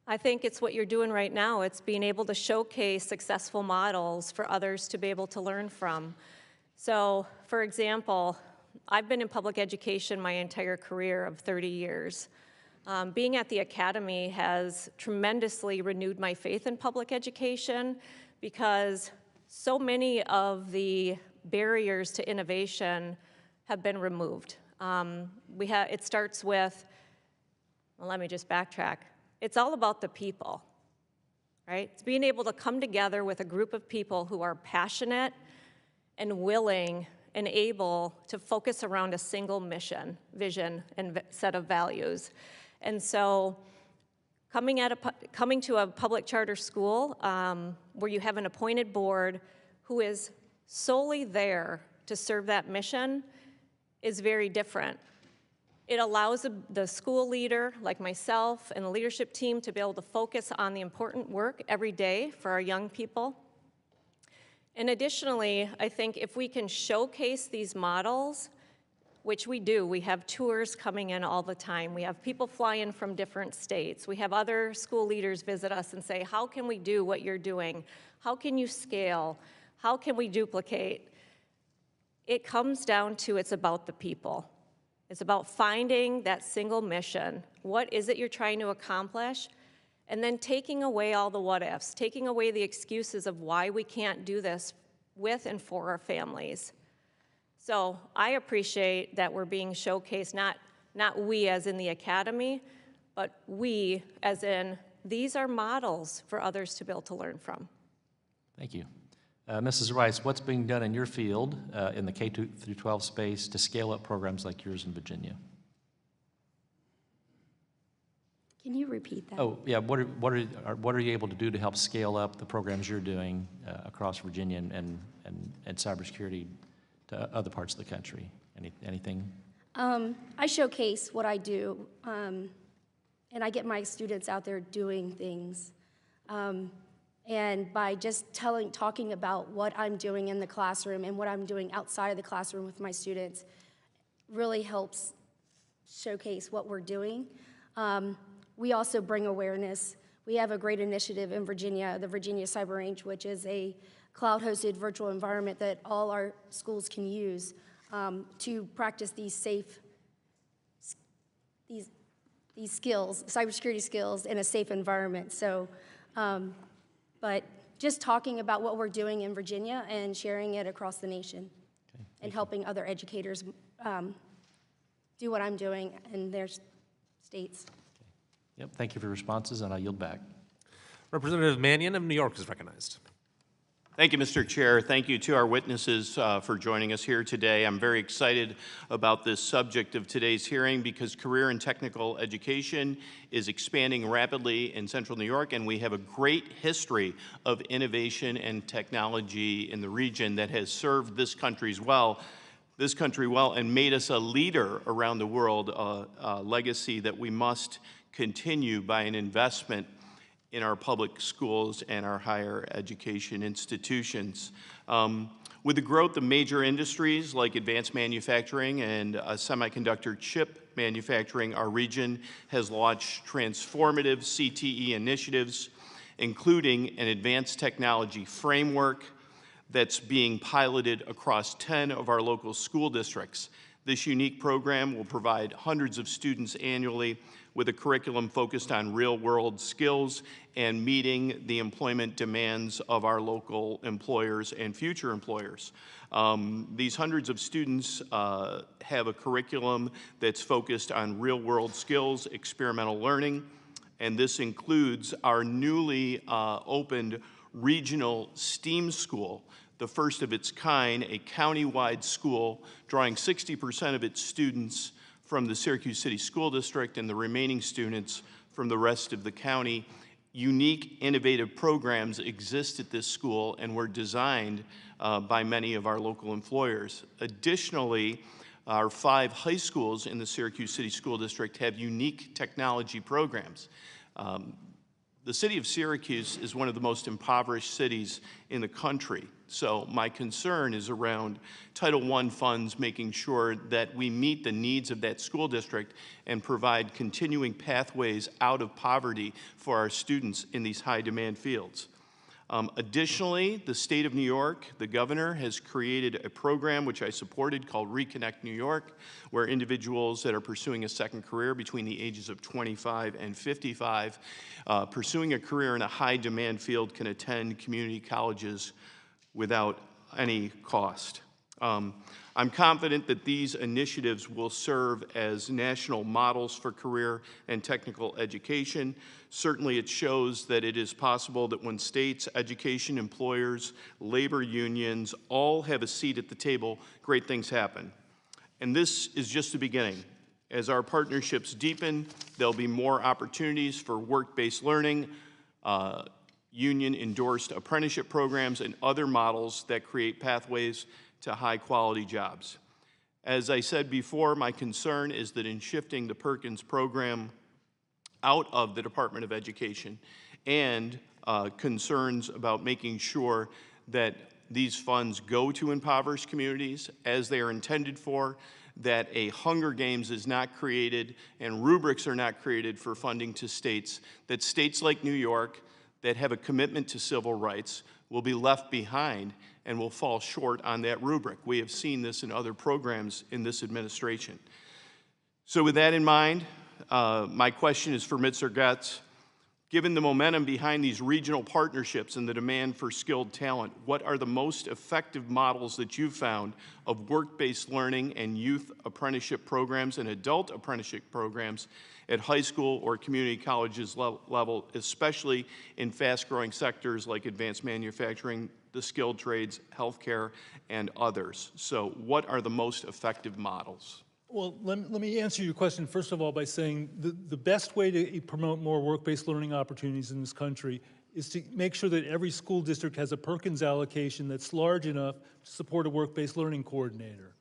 I think it's what you're doing right now. It's being able to showcase successful models for others to be able to learn from. So, for example, I've been in public education my entire career of 30 years. Being at the academy has tremendously renewed my faith in public education because so many of the barriers to innovation have been removed. It starts with, well, let me just backtrack. It's all about the people, right? It's being able to come together with a group of people who are passionate and willing and able to focus around a single mission, vision, and set of values. And so coming to a public charter school where you have an appointed board who is solely there to serve that mission is very different. It allows the school leader, like myself, and the leadership team to be able to focus on the important work every day for our young people. And additionally, I think if we can showcase these models, which we do, we have tours coming in all the time. We have people fly in from different states. We have other school leaders visit us and say, how can we do what you're doing? How can you scale? How can we duplicate? It comes down to it's about the people. It's about finding that single mission. What is it you're trying to accomplish? and then taking away all the what ifs, taking away the excuses of why we can't do this with and for our families. So I appreciate that we're being showcased, not we as in the academy, but we as in these are models for others to be able to learn from. Thank you. Mrs. Rice, what's being done in your field in the K through 12 space to scale up programs like yours in Virginia? Can you repeat that? Oh, yeah. What are you able to do to help scale up the programs you're doing across Virginia and cybersecurity to other parts of the country? Anything? I showcase what I do, and I get my students out there doing things. And by just talking about what I'm doing in the classroom and what I'm doing outside of the classroom with my students really helps showcase what we're doing. We also bring awareness. We have a great initiative in Virginia, the Virginia Cyber Range, which is a cloud-hosted virtual environment that all our schools can use to practice these skills, cybersecurity skills, in a safe environment. So, but just talking about what we're doing in Virginia and sharing it across the nation, and helping other educators do what I'm doing in their states. Yep, thank you for your responses, and I yield back. Representative Mannion of New York is recognized. Thank you, Mr. Chair. Thank you to our witnesses for joining us here today. I'm very excited about this subject of today's hearing because career and technical education is expanding rapidly in Central New York, and we have a great history of innovation and technology in the region that has served this country well and made us a leader around the world, a legacy that we must continue by an investment in our public schools and our higher education institutions. With the growth of major industries like advanced manufacturing and semiconductor chip manufacturing, our region has launched transformative CTE initiatives, including an advanced technology framework that's being piloted across 10 of our local school districts. This unique program will provide hundreds of students annually with a curriculum focused on real-world skills and meeting the employment demands of our local employers and future employers. These hundreds of students have a curriculum that's focused on real-world skills, experimental learning, and this includes our newly opened regional STEAM school, the first of its kind, a county-wide school drawing 60% of its students from the Syracuse City School District and the remaining students from the rest of the county. Unique, innovative programs exist at this school and were designed by many of our local employers. Additionally, our 5 high schools in the Syracuse City School District have unique technology programs. The city of Syracuse is one of the most impoverished cities in the country. So my concern is around Title I funds, making sure that we meet the needs of that school district and provide continuing pathways out of poverty for our students in these high-demand fields. Additionally, the state of New York, the governor, has created a program which I supported called Reconnect New York, where individuals that are pursuing a second career between the ages of 25 and 55, pursuing a career in a high-demand field can attend community colleges without any cost. I'm confident that these initiatives will serve as national models for career and technical education. Certainly it shows that it is possible that when states, education, employers, labor unions all have a seat at the table, great things happen. And this is just the beginning. As our partnerships deepen, there'll be more opportunities for work-based learning, union-endorsed apprenticeship programs, and other models that create pathways to high-quality jobs. As I said before, my concern is that in shifting the Perkins program out of the Department of Education and concerns about making sure that these funds go to impoverished communities as they are intended for, that a Hunger Games is not created and rubrics are not created for funding to states, that states like New York that have a commitment to civil rights will be left behind and will fall short on that rubric. We have seen this in other programs in this administration. So with that in mind, my question is for Mr. Goetz. Given the momentum behind these regional partnerships and the demand for skilled talent, what are the most effective models that you've found of work-based learning and youth apprenticeship programs and adult apprenticeship programs at high school or community colleges level, especially in fast-growing sectors like advanced manufacturing, the skilled trades, healthcare, and others? So what are the most effective models? Well, let me answer your question, first of all, by saying the best way to promote more work-based learning opportunities in this country is to make sure that every school district has a Perkins allocation that's large enough to support a work-based learning coordinator.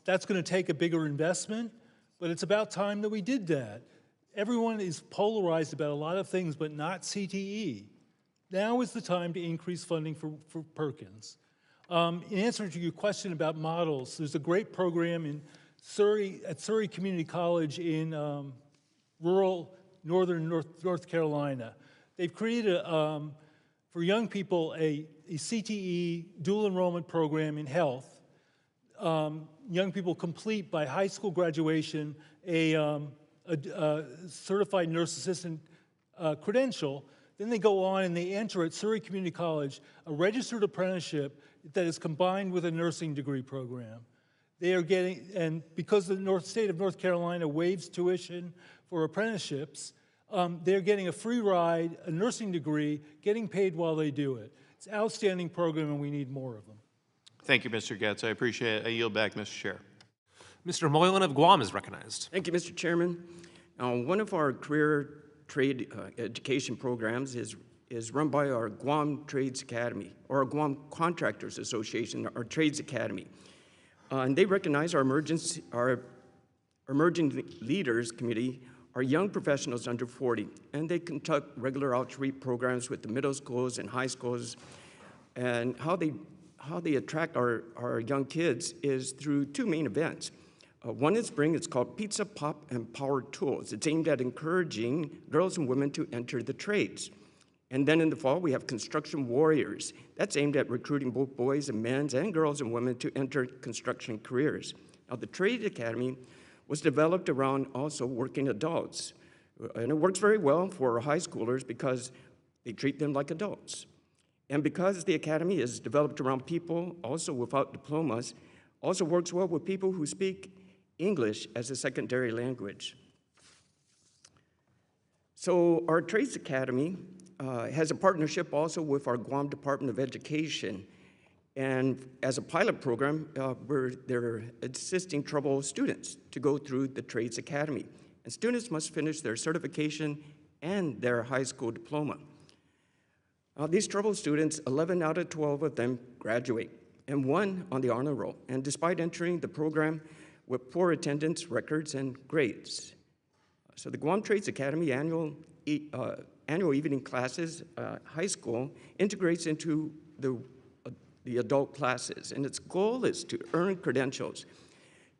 That's going to take a bigger investment, but it's about time that we did that. Everyone is polarized about a lot of things, but not CTE. Now is the time to increase funding for Perkins. In answer to your question about models, there's a great program in Surrey, at Surrey Community College in rural northern North Carolina. They've created, for young people, a CTE dual enrollment program in health. Young people complete by high school graduation a certified nurse assistant credential. Then they go on and they enter at Surrey Community College a registered apprenticeship that is combined with a nursing degree program. They are getting, and because the state of North Carolina waives tuition for apprenticeships, they're getting a free ride, a nursing degree, getting paid while they do it. It's an outstanding program and we need more of them. Thank you, Mr. Getz. I appreciate it. I yield back, Mr. Chair. Mr. Moylan of Guam is recognized. Thank you, Mr. Chairman. One of our career trade education programs is run by our Guam Trades Academy, or our Guam Contractors Association, our Trades Academy. And they recognize our emerging leaders committee, our young professionals under 40, and they conduct regular outreach programs with the middle schools and high schools. And how they attract our young kids is through two main events. One in spring, it's called Pizza, Pop, and Power Tools. It's aimed at encouraging girls and women to enter the trades. And then in the fall, we have Construction Warriors. That's aimed at recruiting both boys and men and girls and women to enter construction careers. Now, the Trade Academy was developed around also working adults. And it works very well for high schoolers because they treat them like adults. And because the Academy is developed around people also without diplomas, also works well with people who speak English as a secondary language. So our Trades Academy has a partnership also with our Guam Department of Education. And as a pilot program, they're assisting troubled students to go through the Trades Academy. And students must finish their certification and their high school diploma. These troubled students, 11 out of 12 of them graduate, and one on the honor roll. And despite entering the program with poor attendance records and grades. So the Guam Trades Academy annual evening classes, high school, integrates into the adult classes. And its goal is to earn credentials,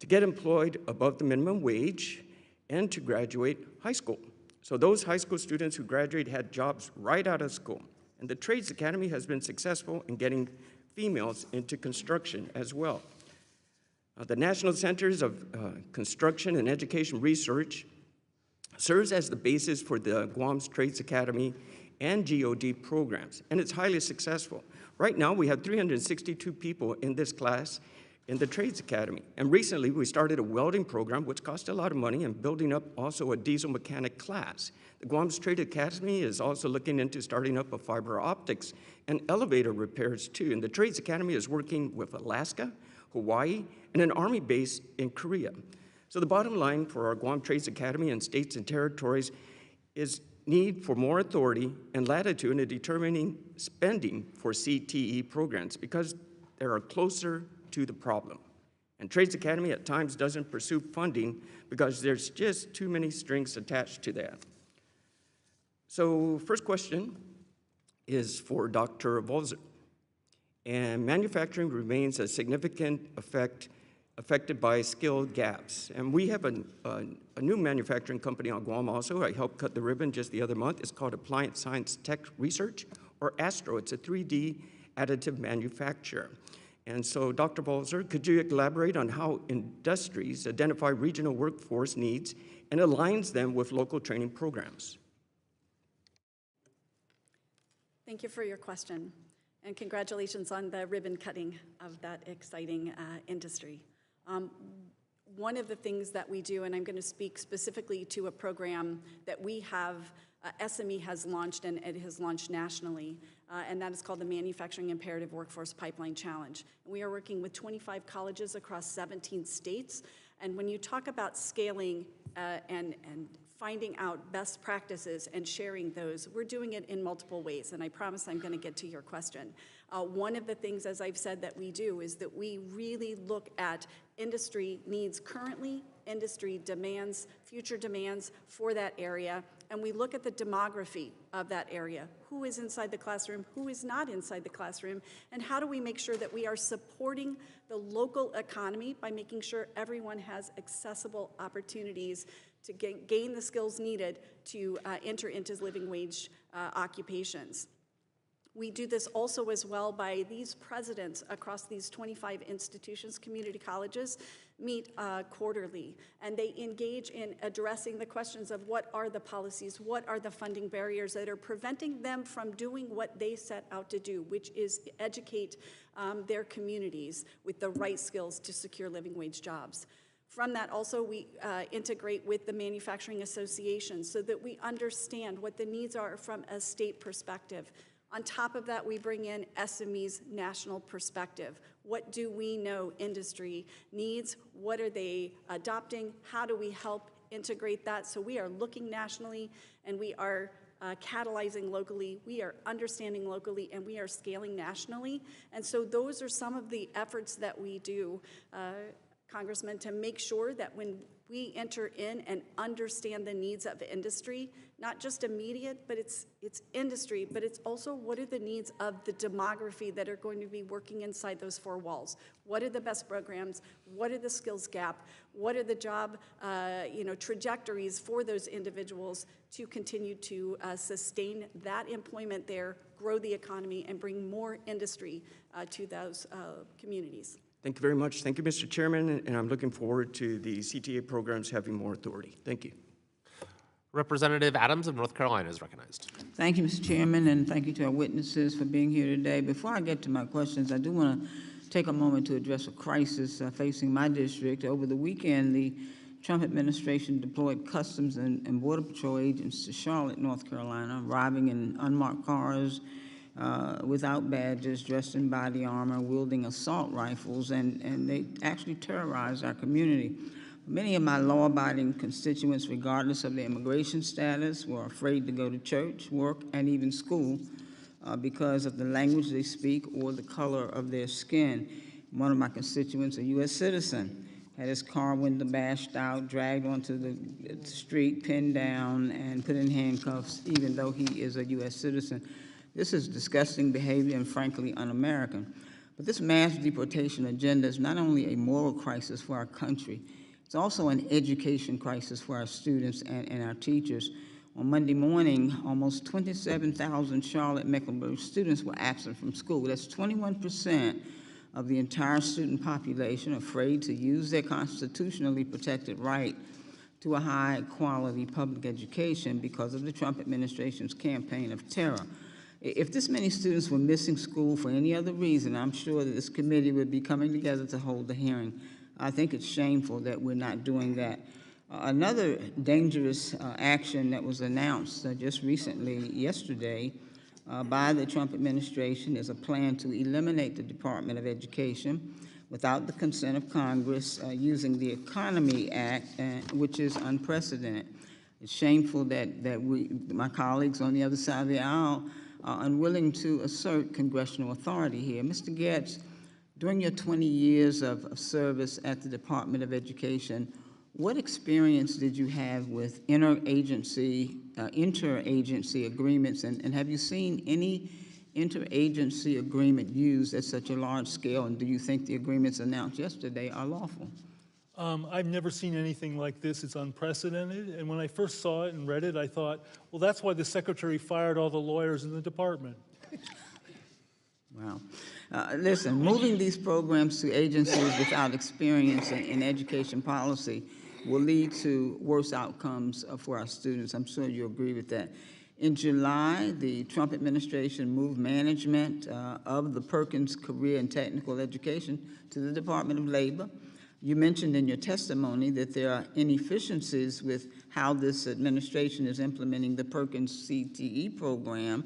to get employed above the minimum wage, and to graduate high school. So those high school students who graduate had jobs right out of school. And the Trades Academy has been successful in getting females into construction as well. The National Centers of Construction and Education Research serves as the basis for the Guam's Trades Academy and GOD programs, and it's highly successful. Right now, we have 362 people in this class in the Trades Academy. And recently, we started a welding program, which cost a lot of money, and building up also a diesel mechanic class. The Guam's Trade Academy is also looking into starting up a fiber optics and elevator repairs, too. And the Trades Academy is working with Alaska, Hawaii, and an Army base in Korea. So the bottom line for our Guam Trades Academy and states and territories is need for more authority and latitude in determining spending for CTE programs because they are closer to the problem. And Trades Academy at times doesn't pursue funding because there's just too many strings attached to that. So first question is for Dr. Volzer. And manufacturing remains a significant affected by skill gaps. And we have a new manufacturing company on Guam also. I helped cut the ribbon just the other month. It's called Appliance Science Tech Research, or ASTRO. It's a 3D additive manufacturer. And so, Dr. Volzer, could you elaborate on how industries identify regional workforce needs and aligns them with local training programs? Thank you for your question, and congratulations on the ribbon cutting of that exciting industry. One of the things that we do, and I'm going to speak specifically to a program that we have, SME has launched, and it has launched nationally, and that is called the Manufacturing Imperative Workforce Pipeline Challenge. And we are working with 25 colleges across 17 states, and when you talk about scaling and finding out best practices and sharing those, we're doing it in multiple ways, and I promise I'm going to get to your question. One of the things, as I've said, that we do is that we really look at industry needs currently, industry demands, future demands for that area, and we look at the demography of that area. Who is inside the classroom, who is not inside the classroom, and how do we make sure that we are supporting the local economy by making sure everyone has accessible opportunities to gain the skills needed to enter into living wage occupations. We do this also as well by these presidents across these 25 institutions, community colleges, meet quarterly, and they engage in addressing the questions of what are the policies, what are the funding barriers that are preventing them from doing what they set out to do, which is educate their communities with the right skills to secure living wage jobs. From that also, we integrate with the manufacturing associations so that we understand what the needs are from a state perspective. On top of that, we bring in SME's national perspective. What do we know industry needs? What are they adopting? How do we help integrate that? So we are looking nationally, and we are catalyzing locally, we are understanding locally, and we are scaling nationally. And so those are some of the efforts that we do, Congressman, to make sure that when we enter in and understand the needs of industry, not just immediate, but it's industry, but it's also what are the needs of the demography that are going to be working inside those four walls? What are the best programs? What are the skills gap? What are the job trajectories for those individuals to continue to sustain that employment there, grow the economy, and bring more industry to those communities? Thank you very much. Thank you, Mr. Chairman, and I'm looking forward to the CTA programs having more authority. Thank you. Representative Adams of North Carolina is recognized. Thank you, Mr. Chairman, and thank you to our witnesses for being here today. Before I get to my questions, I do want to take a moment to address a crisis facing my district. Over the weekend, the Trump administration deployed Customs and Border Patrol agents to Charlotte, North Carolina, arriving in unmarked cars, without badges, dressed in body armor, wielding assault rifles, and they actually terrorized our community. Many of my law-abiding constituents, regardless of their immigration status, were afraid to go to church, work, and even school because of the language they speak or the color of their skin. One of my constituents, a U.S. citizen, had his car window bashed out, dragged onto the street, pinned down, and put in handcuffs, even though he is a U.S. citizen. This is disgusting behavior and frankly un-American. But this mass deportation agenda is not only a moral crisis for our country, it's also an education crisis for our students and our teachers. On Monday morning, almost 27,000 Charlotte-Mecklenburg students were absent from school. That's 21% of the entire student population, afraid to use their constitutionally protected right to a high-quality public education because of the Trump administration's campaign of terror. If this many students were missing school for any other reason, I'm sure that this committee would be coming together to hold the hearing. I think it's shameful that we're not doing that. Another dangerous action that was announced just recently, yesterday, by the Trump administration is a plan to eliminate the Department of Education without the consent of Congress using the Economy Act, which is unprecedented. It's shameful that my colleagues on the other side of the aisle are unwilling to assert congressional authority here. Mr. Getz, during your 20 years of service at the Department of Education, what experience did you have with interagency agreements, and have you seen any interagency agreement used at such a large scale, and do you think the agreements announced yesterday are lawful? I've never seen anything like this. It's unprecedented. And when I first saw it and read it, I thought, well, that's why the secretary fired all the lawyers in the department. Wow. Listen, moving these programs to agencies without experience in education policy will lead to worse outcomes for our students. I'm sure you agree with that. In July, the Trump administration moved management of the Perkins Career and Technical Education to the Department of Labor. You mentioned in your testimony that there are inefficiencies with how this administration is implementing the Perkins CTE program.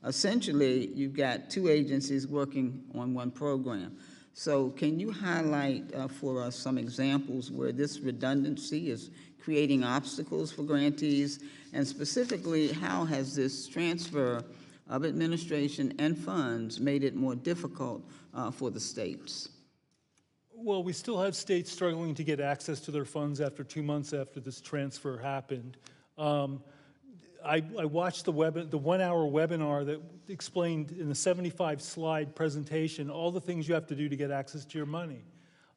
Essentially, you've got two agencies working on one program. So can you highlight for us some examples where this redundancy is creating obstacles for grantees, and specifically, how has this transfer of administration and funds made it more difficult for the states? Well, we still have states struggling to get access to their funds after 2 months after this transfer happened. I watched the 1-hour webinar that explained in the 75-slide presentation all the things you have to do to get access to your money.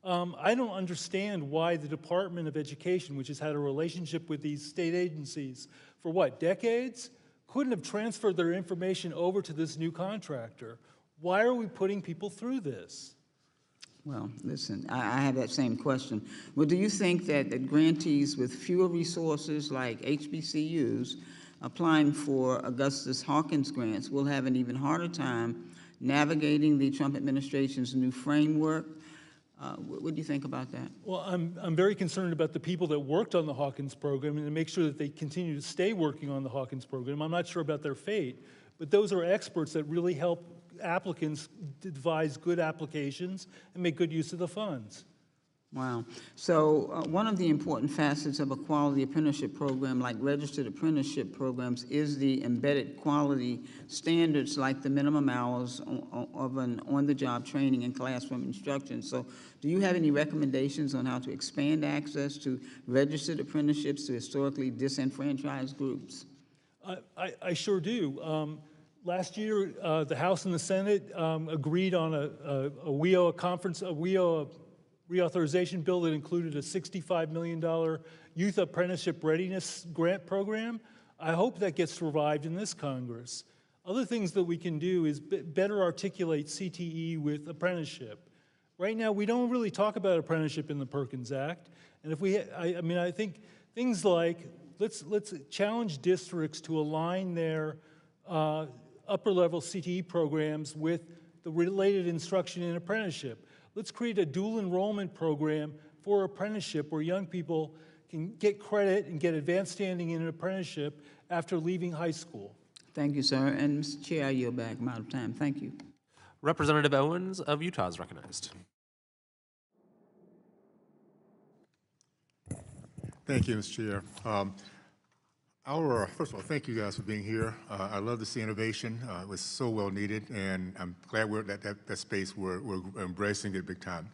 I don't understand why the Department of Education, which has had a relationship with these state agencies for what, decades, couldn't have transferred their information over to this new contractor. Why are we putting people through this? Well, listen, I have that same question. Well, do you think that grantees with fewer resources like HBCUs applying for Augustus Hawkins grants will have an even harder time navigating the Trump administration's new framework? What do you think about that? Well, I'm very concerned about the people that worked on the Hawkins program and to make sure that they continue to stay working on the Hawkins program. I'm not sure about their fate, but those are experts that really help applicants devise good applications and make good use of the funds. Wow. So one of the important facets of a quality apprenticeship program like registered apprenticeship programs is the embedded quality standards like the minimum hours of an on-the-job training and classroom instruction. So do you have any recommendations on how to expand access to registered apprenticeships to historically disenfranchised groups? I sure do. Last year, the House and the Senate agreed on a WEO reauthorization bill that included a $65 million Youth Apprenticeship Readiness Grant Program. I hope that gets revived in this Congress. Other things that we can do is better articulate CTE with apprenticeship. Right now, we don't really talk about apprenticeship in the Perkins Act. And if we, I think things like, let's challenge districts to align their upper-level CTE programs with the related instruction in apprenticeship. Let's create a dual enrollment program for apprenticeship where young people can get credit and get advanced standing in an apprenticeship after leaving high school. Thank you, sir. And Mr. Chair, I yield back. I'm out of time. Thank you. Representative Owens of Utah is recognized. Thank you, Mr. Chair. First of all, thank you guys for being here. I love to see innovation. It was so well needed, and I'm glad we're at that space where we're embracing it big time.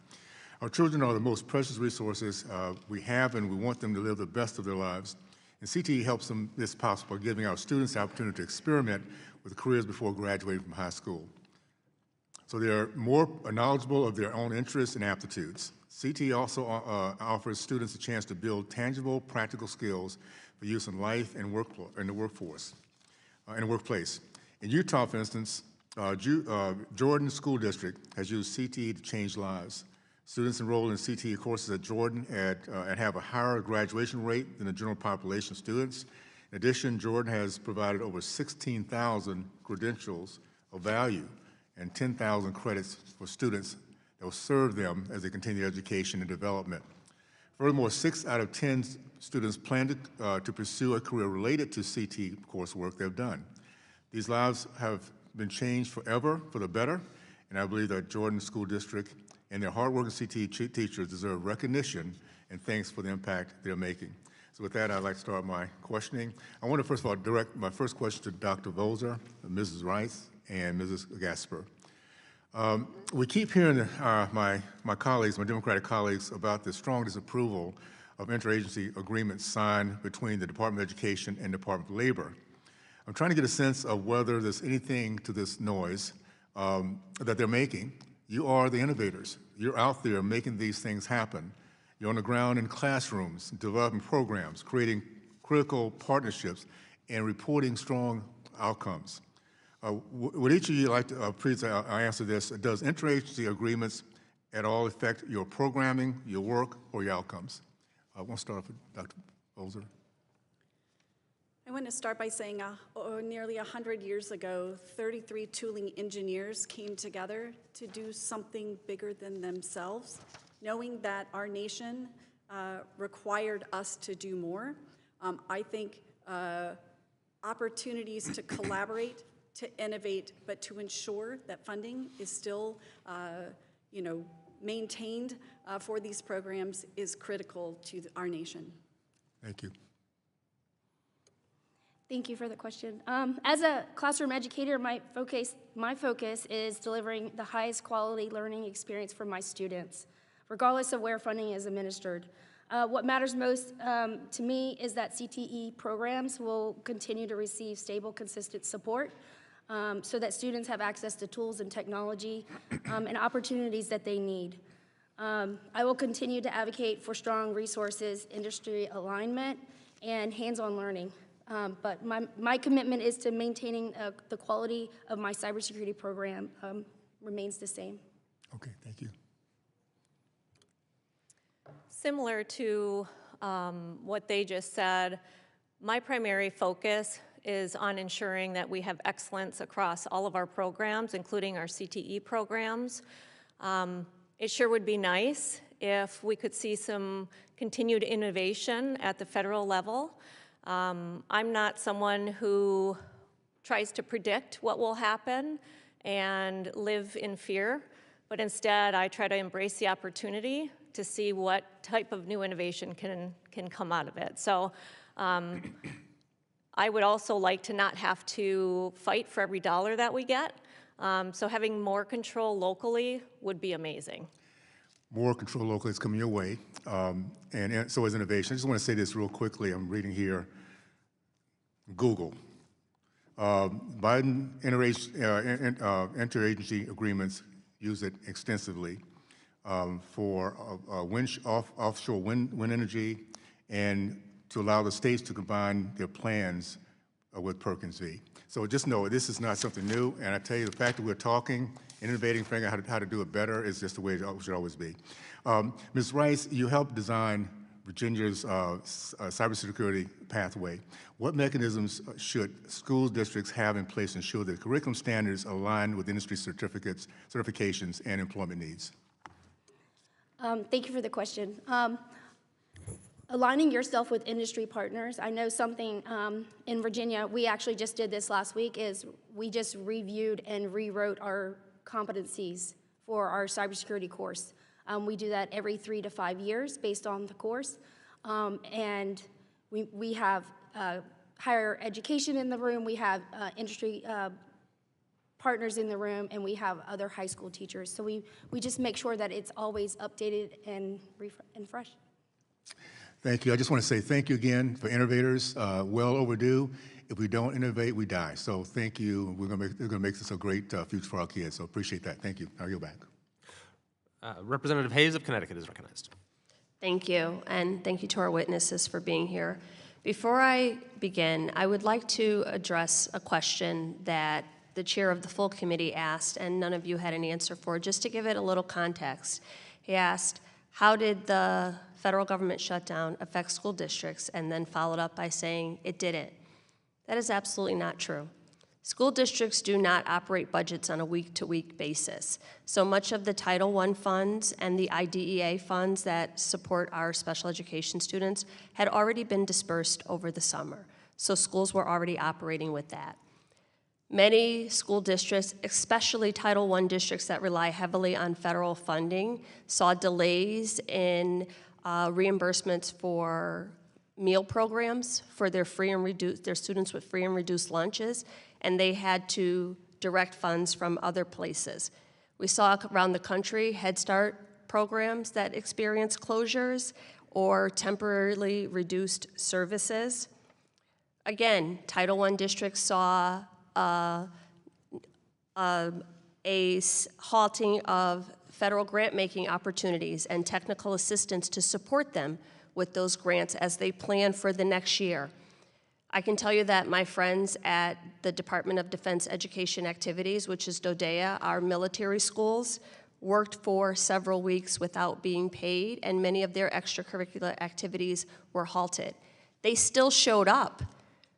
Our children are the most precious resources we have, and we want them to live the best of their lives. And CTE helps them this possible, giving our students the opportunity to experiment with careers before graduating from high school. So they're more knowledgeable of their own interests and aptitudes. CTE also offers students a chance to build tangible, practical skills for use in life and in the workforce, in the workplace. In Utah, for instance, Jordan School District has used CTE to change lives. Students enrolled in CTE courses at Jordan have a higher graduation rate than the general population of students. In addition, Jordan has provided over 16,000 credentials of value and 10,000 credits for students that will serve them as they continue education and development. Furthermore, 6 out of 10 students plan to pursue a career related to CTE coursework they've done. These lives have been changed forever for the better, and I believe that Jordan School District and their hardworking CTE teachers deserve recognition and thanks for the impact they're making. So with that, I'd like to start my questioning. I want to first of all direct my first question to Dr. Volzer, Mrs. Rice, and Mrs. Gasper. We keep hearing my colleagues, my Democratic colleagues, about the strong disapproval of interagency agreements signed between the Department of Education and Department of Labor. I'm trying to get a sense of whether there's anything to this noise that they're making. You are the innovators. You're out there making these things happen. You're on the ground in classrooms, developing programs, creating critical partnerships, and reporting strong outcomes. Would each of you like to please answer this? Does interagency agreements at all affect your programming, your work, or your outcomes? I want to start off with Dr. Volzer. I want to start by saying nearly 100 years ago, 33 tooling engineers came together to do something bigger than themselves, knowing that our nation required us to do more. I think opportunities to collaborate, to innovate, but to ensure that funding is still maintained for these programs is critical to our nation. Thank you. Thank you for the question. As a classroom educator, my focus is delivering the highest quality learning experience for my students, regardless of where funding is administered. What matters most to me is that CTE programs will continue to receive stable, consistent support so that students have access to tools and technology and opportunities that they need. I will continue to advocate for strong resources, industry alignment, and hands-on learning. But my commitment is to maintaining the quality of my cybersecurity program remains the same. Okay, thank you. Similar to what they just said, my primary focus is on ensuring that we have excellence across all of our programs, including our CTE programs. It sure would be nice if we could see some continued innovation at the federal level. I'm not someone who tries to predict what will happen and live in fear, but instead I try to embrace the opportunity to see what type of new innovation can come out of it. So I would also like to not have to fight for every dollar that we get. So having more control locally would be amazing. More control locally is coming your way, and so is innovation. I just want to say this real quickly. I'm reading here, Google. Biden interagency agreements use it extensively for offshore wind energy and to allow the states to combine their plans with Perkins V. So just know this is not something new, and I tell you, the fact that we're talking, innovating, figuring out how to do it better is just the way it should always be. Ms. Rice, you helped design Virginia's cybersecurity pathway. What mechanisms should school districts have in place to ensure that curriculum standards align with industry certifications, and employment needs? Thank you for the question. Aligning yourself with industry partners. I know something in Virginia, we actually just did this last week, is we just reviewed and rewrote our competencies for our cybersecurity course. We do that every 3 to 5 years based on the course. And we have higher education in the room, we have industry partners in the room, and we have other high school teachers. So we just make sure that it's always updated and fresh. Thank you. I just want to say thank you again for innovators. Well overdue. If we don't innovate, we die. So thank you. We're going to make this a great future for our kids. So appreciate that. Thank you. I'll yield back. Representative Hayes of Connecticut is recognized. Thank you, and thank you to our witnesses for being here. Before I begin, I would like to address a question that the chair of the full committee asked, and none of you had an answer for, just to give it a little context. He asked, how did the federal government shutdown affect school districts, and then followed up by saying it didn't. That is absolutely not true. School districts do not operate budgets on a week-to-week basis. So much of the Title I funds and the IDEA funds that support our special education students had already been dispersed over the summer. So schools were already operating with that. Many school districts, especially Title I districts that rely heavily on federal funding, saw delays in reimbursements for meal programs for their students with free and reduced lunches, and they had to direct funds from other places. We saw around the country Head Start programs that experienced closures or temporarily reduced services. Again, Title I districts saw a halting of federal grant-making opportunities and technical assistance to support them with those grants as they plan for the next year. I can tell you that my friends at the Department of Defense Education Activities, which is DODEA, our military schools, worked for several weeks without being paid, and many of their extracurricular activities were halted. They still showed up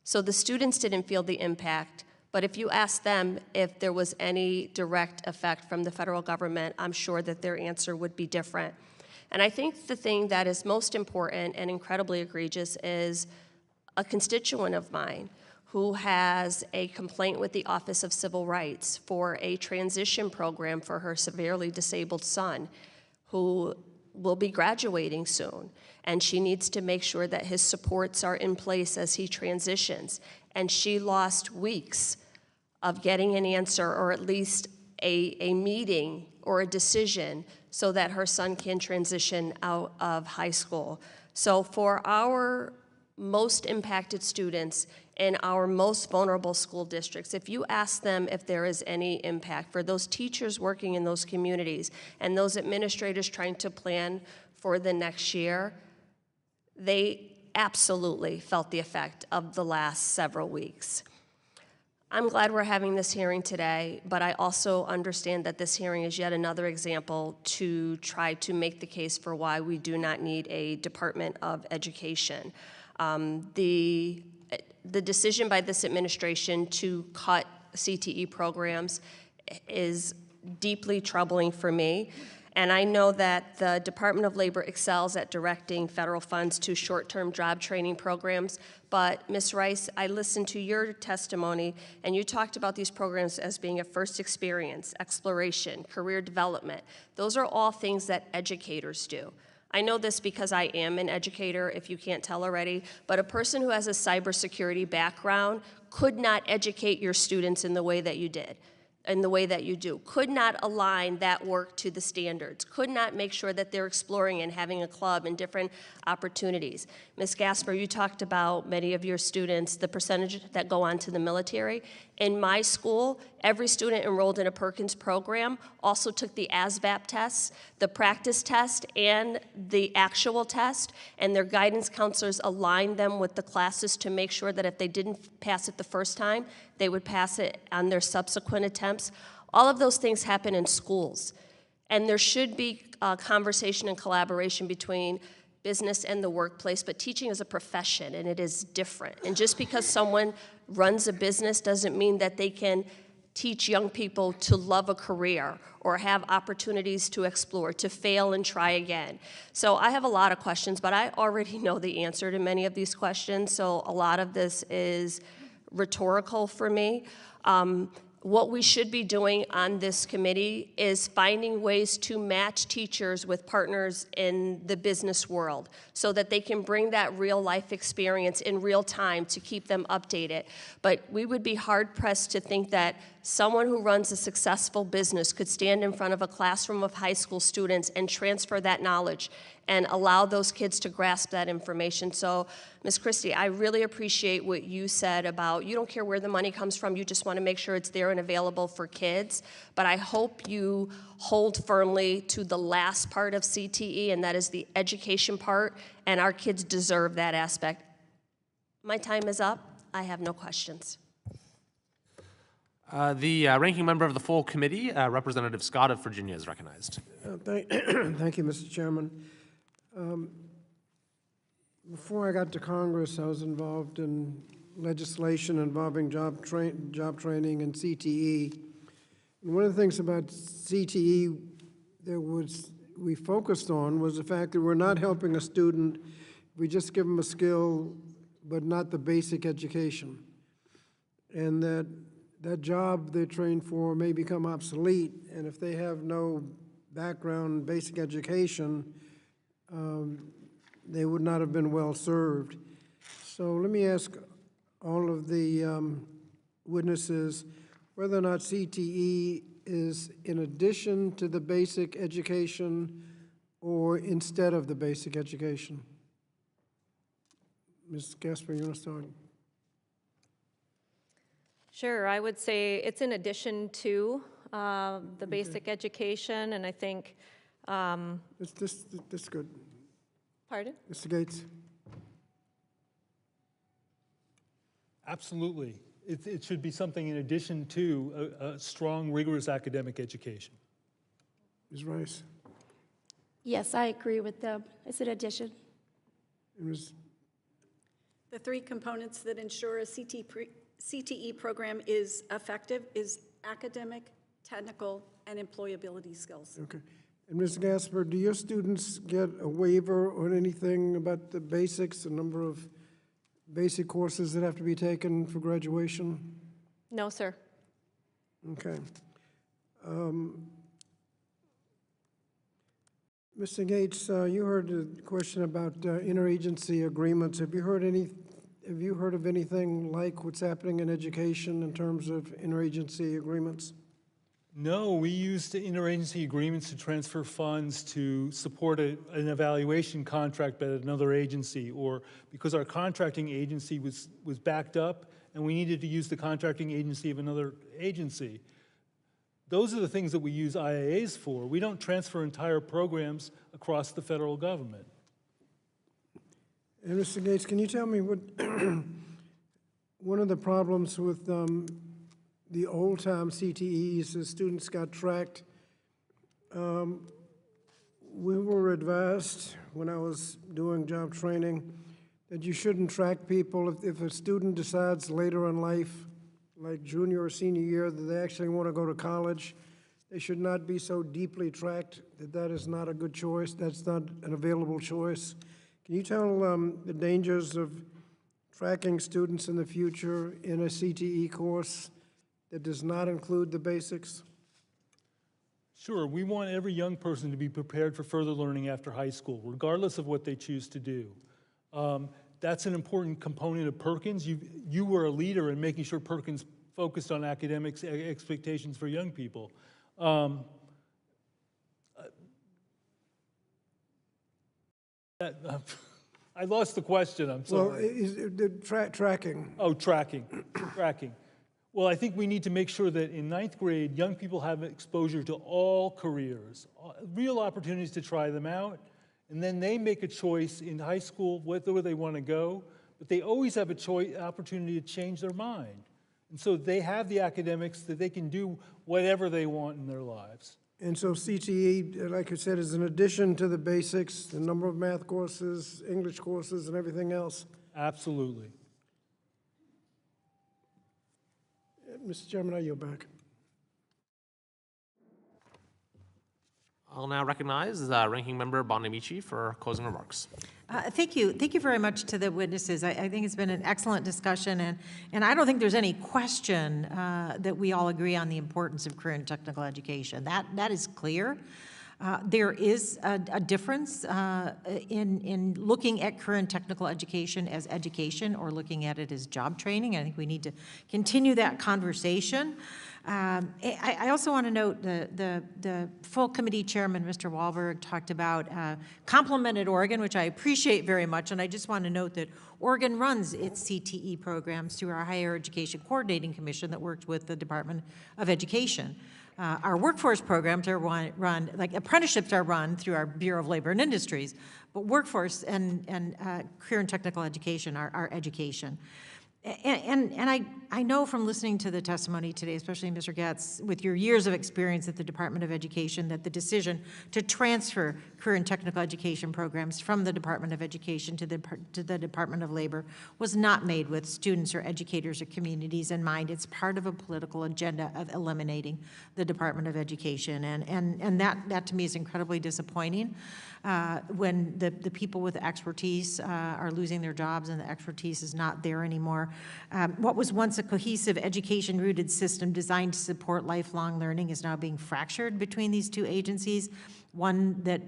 So the students didn't feel the impact, but if you ask them if there was any direct effect from the federal government, I'm sure that their answer would be different. And I think the thing that is most important and incredibly egregious is a constituent of mine who has a complaint with the Office of Civil Rights for a transition program for her severely disabled son who will be graduating soon. And she needs to make sure that his supports are in place as he transitions. And she lost weeks of getting an answer, or at least a meeting or a decision, so that her son can transition out of high school. So for our most impacted students in our most vulnerable school districts, if you ask them if there is any impact for those teachers working in those communities and those administrators trying to plan for the next year, they absolutely felt the effect of the last several weeks. I'm glad we're having this hearing today, but I also understand that this hearing is yet another example to try to make the case for why we do not need a Department of Education. The decision by this administration to cut CTE programs is deeply troubling for me. And I know that the Department of Labor excels at directing federal funds to short-term job training programs. But Ms. Rice, I listened to your testimony, and you talked about these programs as being a first experience, exploration, career development. Those are all things that educators do. I know this because I am an educator, if you can't tell already, but a person who has a cybersecurity background could not educate your students in the way that you did. In the way that you do, could not align that work to the standards, could not make sure that they're exploring and having a club and different opportunities. Ms. Gasper, you talked about many of your students, the percentage that go on to the military. In my school, every student enrolled in a Perkins program also took the ASVAB tests, the practice test, and the actual test, and their guidance counselors aligned them with the classes to make sure that if they didn't pass it the first time, they would pass it on their subsequent attempts. All of those things happen in schools, and there should be conversation and collaboration between business and the workplace, but teaching is a profession, and it is different. And just because someone runs a business doesn't mean that they can teach young people to love a career or have opportunities to explore, to fail and try again. So I have a lot of questions, but I already know the answer to many of these questions, so a lot of this is rhetorical for me. What we should be doing on this committee is finding ways to match teachers with partners in the business world so that they can bring that real life experience in real time to keep them updated. But we would be hard pressed to think that someone who runs a successful business could stand in front of a classroom of high school students and transfer that knowledge and allow those kids to grasp that information. So, Ms. Christie, I really appreciate what you said about you don't care where the money comes from, you just want to make sure it's there and available for kids. But I hope you hold firmly to the last part of CTE, and that is the education part, and our kids deserve that aspect. My time is up. I have no questions. The ranking member of the full committee, Representative Scott of Virginia, is recognized. Thank you, Mr. Chairman. Before I got to Congress, I was involved in legislation involving job training and CTE. And one of the things about CTE we focused on was the fact that we're not helping a student. We just give them a skill, but not the basic education. And that job they're trained for may become obsolete, and if they have no background basic education, they would not have been well served. So let me ask all of the witnesses whether or not CTE is in addition to the basic education or instead of the basic education. Ms. Gasper, you want to start? Sure, I would say it's in addition to the basic education, and I think... That's good. Pardon? Mr. Gates? Absolutely. It should be something in addition to a strong, rigorous academic education. Ms. Rice? Yes, I agree with them. It's an addition. Ms. The three components that ensure a CTE program is effective is academic, technical, and employability skills. Okay. And Ms. Gasper, do your students get a waiver or anything about the basics, the number of basic courses that have to be taken for graduation? No, sir. Okay. Mr. Gates, you heard a question about interagency agreements. Have you heard of anything like what's happening in education in terms of interagency agreements? No, we used interagency agreements to transfer funds to support an evaluation contract at another agency, or because our contracting agency was backed up and we needed to use the contracting agency of another agency. Those are the things that we use IAAs for. We don't transfer entire programs across the federal government. And Mr. Gates, can you tell me what one of the problems with the old-time CTEs is students got tracked. We were advised when I was doing job training that you shouldn't track people if a student decides later in life, like junior or senior year, that they actually want to go to college. They should not be so deeply tracked that is not a good choice. That's not an available choice. Can you tell the dangers of tracking students in the future in a CTE course that does not include the basics? Sure, we want every young person to be prepared for further learning after high school, regardless of what they choose to do. That's an important component of Perkins. You were a leader in making sure Perkins focused on academics expectations for young people. I lost the question, I'm sorry. Well, is tracking. Oh, tracking. Well, I think we need to make sure that in 9th grade, young people have exposure to all careers, real opportunities to try them out, and then they make a choice in high school where they want to go, but they always have a opportunity to change their mind. And so they have the academics that they can do whatever they want in their lives. And so CTE, like I said, is an addition to the basics, the number of math courses, English courses, and everything else? Absolutely. Mr. Chairman, I yield back. I'll now recognize Ranking Member Bonamici for closing remarks. Thank you. Thank you very much to the witnesses. I think it's been an excellent discussion, and I don't think there's any question that we all agree on the importance of career and technical education. That is clear. There is a difference in looking at career and technical education as education or looking at it as job training. I think we need to continue that conversation. I also want to note the full committee chairman, Mr. Wahlberg, talked about complimented Oregon, which I appreciate very much, and I just want to note that Oregon runs its CTE programs through our Higher Education Coordinating Commission that works with the Department of Education. Our workforce programs are run, like apprenticeships are run through our Bureau of Labor and Industries, but workforce and career and technical education are our education. And I know from listening to the testimony today, especially Mr. Gatz, with your years of experience at the Department of Education, that the decision to transfer career and technical education programs from the Department of Education to the Department of Labor was not made with students or educators or communities in mind. It's part of a political agenda of eliminating the Department of Education. And that to me is incredibly disappointing when the people with expertise are losing their jobs and the expertise is not there anymore. What was once a cohesive education-rooted system designed to support lifelong learning is now being fractured between these two agencies, one that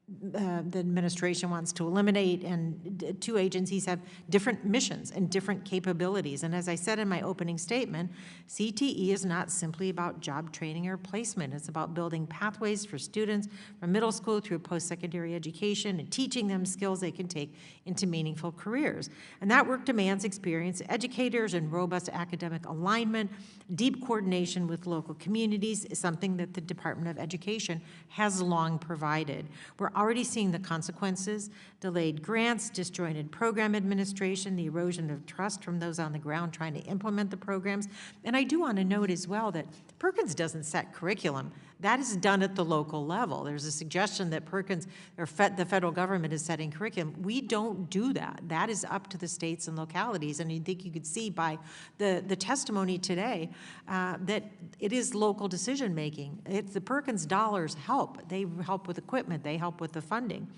the administration wants to eliminate, and two agencies have different missions and different capabilities. And as I said in my opening statement, CTE is not simply about job training or placement. It's about building pathways for students from middle school through post-secondary education and teaching them skills they can take into meaningful careers. And that work demands experienced educators and robust academic alignment. Deep coordination with local communities is something that the Department of Education has long provided. We're already seeing the consequences: delayed grants, disjointed program administration, the erosion of trust from those on the ground trying to implement the programs. And I do want to note as well that Perkins doesn't set curriculum. That is done at the local level. There's a suggestion that Perkins, or the federal government is setting curriculum. We don't do that. That is up to the states and localities. And I think you could see by the testimony today that it is local decision making. The Perkins dollars help. They help with equipment. They help with the funding.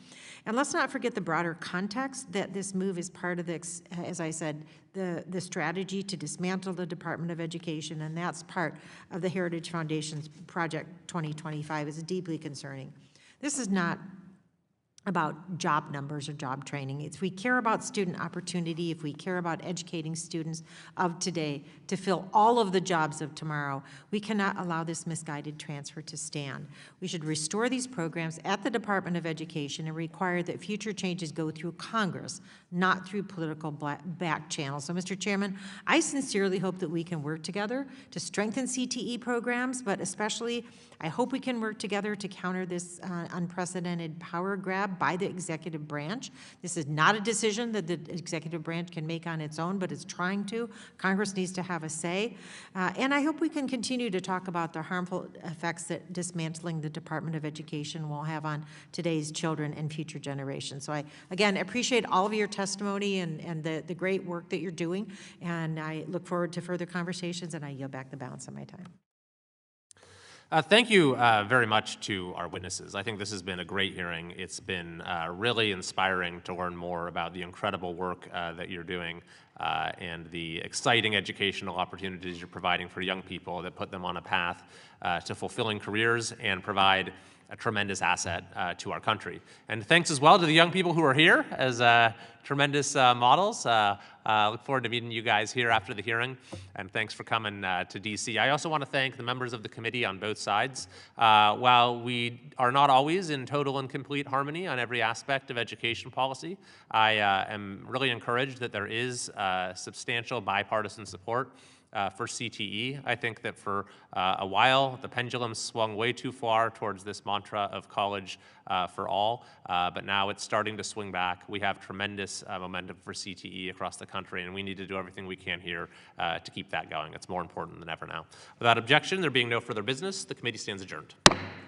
And let's not forget the broader context that this move is part of the, as I said, the strategy to dismantle the Department of Education, and that's part of the Heritage Foundation's Project 2025. Is deeply concerning. This is not about job numbers or job training. If we care about student opportunity, if we care about educating students of today to fill all of the jobs of tomorrow, we cannot allow this misguided transfer to stand. We should restore these programs at the Department of Education and require that future changes go through Congress, not through political back channels. So, Mr. Chairman, I sincerely hope that we can work together to strengthen CTE programs, but especially I hope we can work together to counter this unprecedented power grab by the executive branch. This is not a decision that the executive branch can make on its own, but it's trying to. Congress needs to have a say. And I hope we can continue to talk about the harmful effects that dismantling the Department of Education will have on today's children and future generations. So I, again, appreciate all of your testimony and the great work that you're doing. And I look forward to further conversations, and I yield back the balance of my time. Thank you very much to our witnesses. I think this has been a great hearing. It's been really inspiring to learn more about the incredible work that you're doing and the exciting educational opportunities you're providing for young people that put them on a path to fulfilling careers and provide a tremendous asset to our country. And thanks as well to the young people who are here as tremendous models. Look forward to meeting you guys here after the hearing, and thanks for coming to DC. I also want to thank the members of the committee on both sides. While we are not always in total and complete harmony on every aspect of education policy, I am really encouraged that there is substantial bipartisan support for CTE. I think that for a while, the pendulum swung way too far towards this mantra of college for all, but now it's starting to swing back. We have tremendous momentum for CTE across the country, and we need to do everything we can here to keep that going. It's more important than ever now. Without objection, there being no further business, the committee stands adjourned.